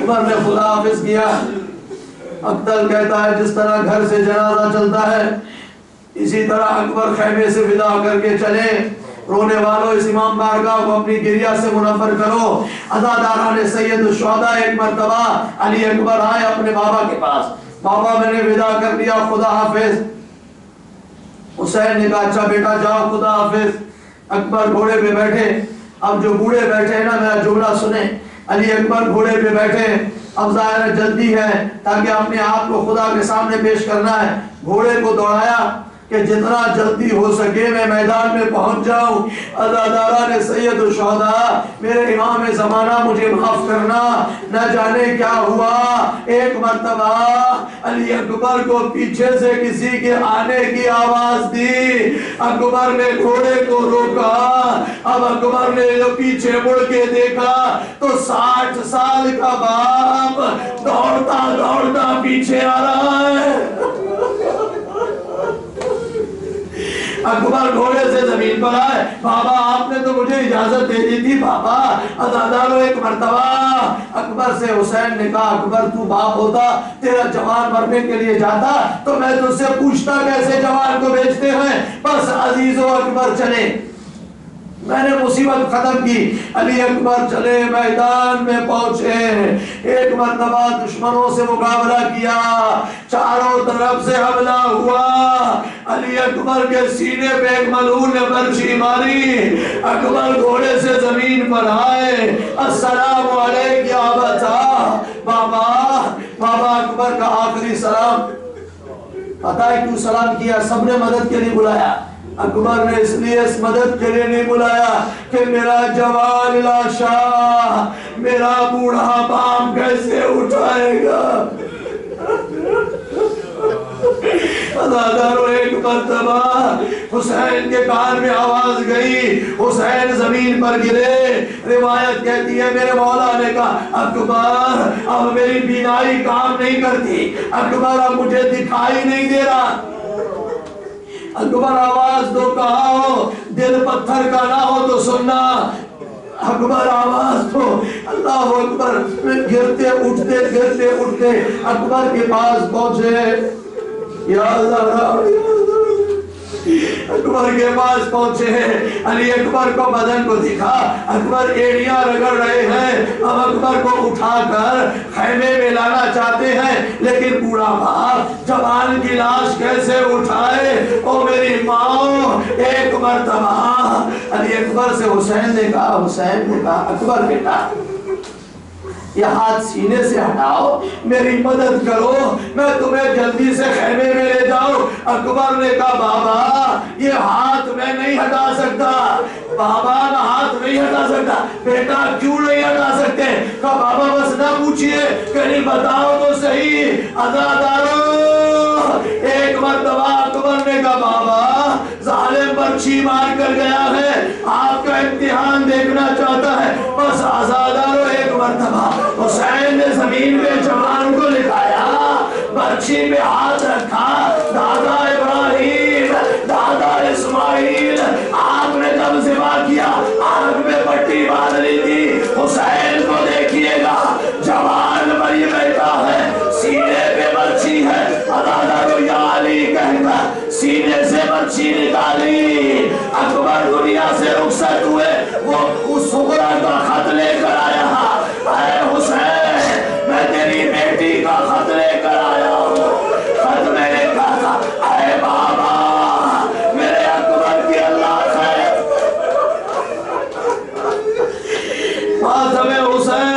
عمر نے خدا حافظ کیا۔ اقتل کہتا ہے جس طرح گھر سے جنازہ چلتا ہے اسی طرح اکبر خیمے سے ودا کر کے چلے۔ رونے والوں اس امام بارگاہ کو اپنی گریہ سے منفر کرو۔ عزاداران سید الشہداء ایک مرتبہ علی اکبر آئے اپنے بابا کے پاس، بابا میں نے ودا کر دیا خدا حافظ۔ حسین نے کہا اچھا بیٹا جاؤ خدا حافظ۔ اکبر گھوڑے پہ بیٹھے، اب جو بوڑھے بیٹھے ہیں نا میرا جملہ سنیں، علی اکبر گھوڑے پہ بیٹھے، اب ظاہر جلدی ہے تاکہ اپنے آپ کو خدا کے سامنے پیش کرنا ہے، گھوڑے کو دوڑایا کہ جتنا جلدی ہو سکے میں میدان میں پہنچ جاؤں۔ عزاداران سید الشہداء میرے امام زمانہ مجھے معاف کرنا، نہ جانے کیا ہوا، ایک مرتبہ علی اکبر کو پیچھے سے کسی کے آنے کی آواز دی، اکبر نے گھوڑے کو روکا، اب اکبر نے جو پیچھے مڑ کے دیکھا تو 60 سال کا باپ دوڑتا دوڑتا پیچھے آ رہا ہے۔ اکبر گھوڑے سے زمین پر آئے، بابا آپ نے تو مجھے اجازت دے دی تھی بابا۔ عزاداروں ایک مرتبہ اکبر سے حسین نے کہا اکبر تو باپ ہوتا تیرا جوان مرنے کے لیے جاتا تو میں تجھ سے پوچھتا کیسے جوان کو بیچتے ہیں، بس عزیزو اکبر چلے، میں نے مصیبت ختم کی۔ علی اکبر چلے، میدان میں پہنچے، ایک مرتبہ دشمنوں سے مقابلہ کیا، چاروں طرف سے حملہ ہوا، علی اکبر کے سینے پہ ایک ملعون نے برچھی ماری، اکبر گھوڑے سے زمین پر آئے، السلام علیک یا ابتا، بابا اکبر کا آخری سلام، پتہ ہے کیوں سلام کیا؟ سب نے مدد کے لیے بلایا، اکبر نے اس لیے اس مدد کے لیے نہیں بلایا کہ میرا جوان لاشا میرا بوڑھا باپ کیسے اٹھائے گا۔ عزاداروں ایک مرتبہ حسین کے کان میں آواز گئی، حسین زمین پر گرے، روایت کہتی ہے میرے مولا نے کہا اکبر اب میری بینائی کام نہیں کرتی، اکبر اب مجھے دکھائی نہیں دے رہا، اکبر آواز تو کہا ہو، دل پتھر کا نہ ہو تو سننا، اکبر آواز تو اللہ اکبر، گرتے اٹھتے اکبر کے پاس پہنچے، یا اللہ اکبر کے پاس پہنچے، علی اکبر کو بدن کو دکھا، اکبر ایڑیاں رگڑ رہے ہیں، اب اکبر کو اٹھا کر خیمے میں لانا چاہتے ہیں، لیکن بوڑھا باپ جوان کی لاش کیسے اٹھائے؟ او میری ماں، ایک مرتبہ علی اکبر سے حسین نے کہا اکبر بیٹا یہ ہاتھ سینے سے ہٹاؤ، میری مدد کرو، میں تمہیں جلدی سے خیمے میں لے جاؤں۔ اکبر نے کہا بابا یہ ہاتھ میں نہیں ہٹا سکتا، بابا میں ہاتھ نہیں نہیں ہٹا سکتا. بیٹا کیوں نہیں ہٹا سکتے؟ کہا بابا بس نہ پوچھئے، کہیں بتاؤ تو صحیح. عزادارو ایک مرتبہ اکبر نے کہا بابا ظالم برچھی مار کر گیا ہے، آپ کا امتحان دیکھنا چاہتا ہے. بس عزادارو ایک مرتبہ حسین نے زمین پہ جوان کو لٹایا، برچھی پہ ہاتھ رکھا. دادا ابراہیم، دادا اسماعیل، آپ نے جب ذبح کیا آنکھ میں پٹی باندھ لی تھی. حسین کو دیکھیے گا، جوان مری بیٹا ہے، سینے پہ برچھی ہے. دادا کو یا علی کہہ کر سینے سے برچھی نکالی. اکبر دنیا سے رخصت ہوئے، وہ اس سغرا کا خط لے کر آیا. اے حسین میں تیری بیٹی کا خط لے کر آیا ہوں. خط میں لکھا تھا اے بابا میرے اکبر کی اللہ خیر. ماتم حسین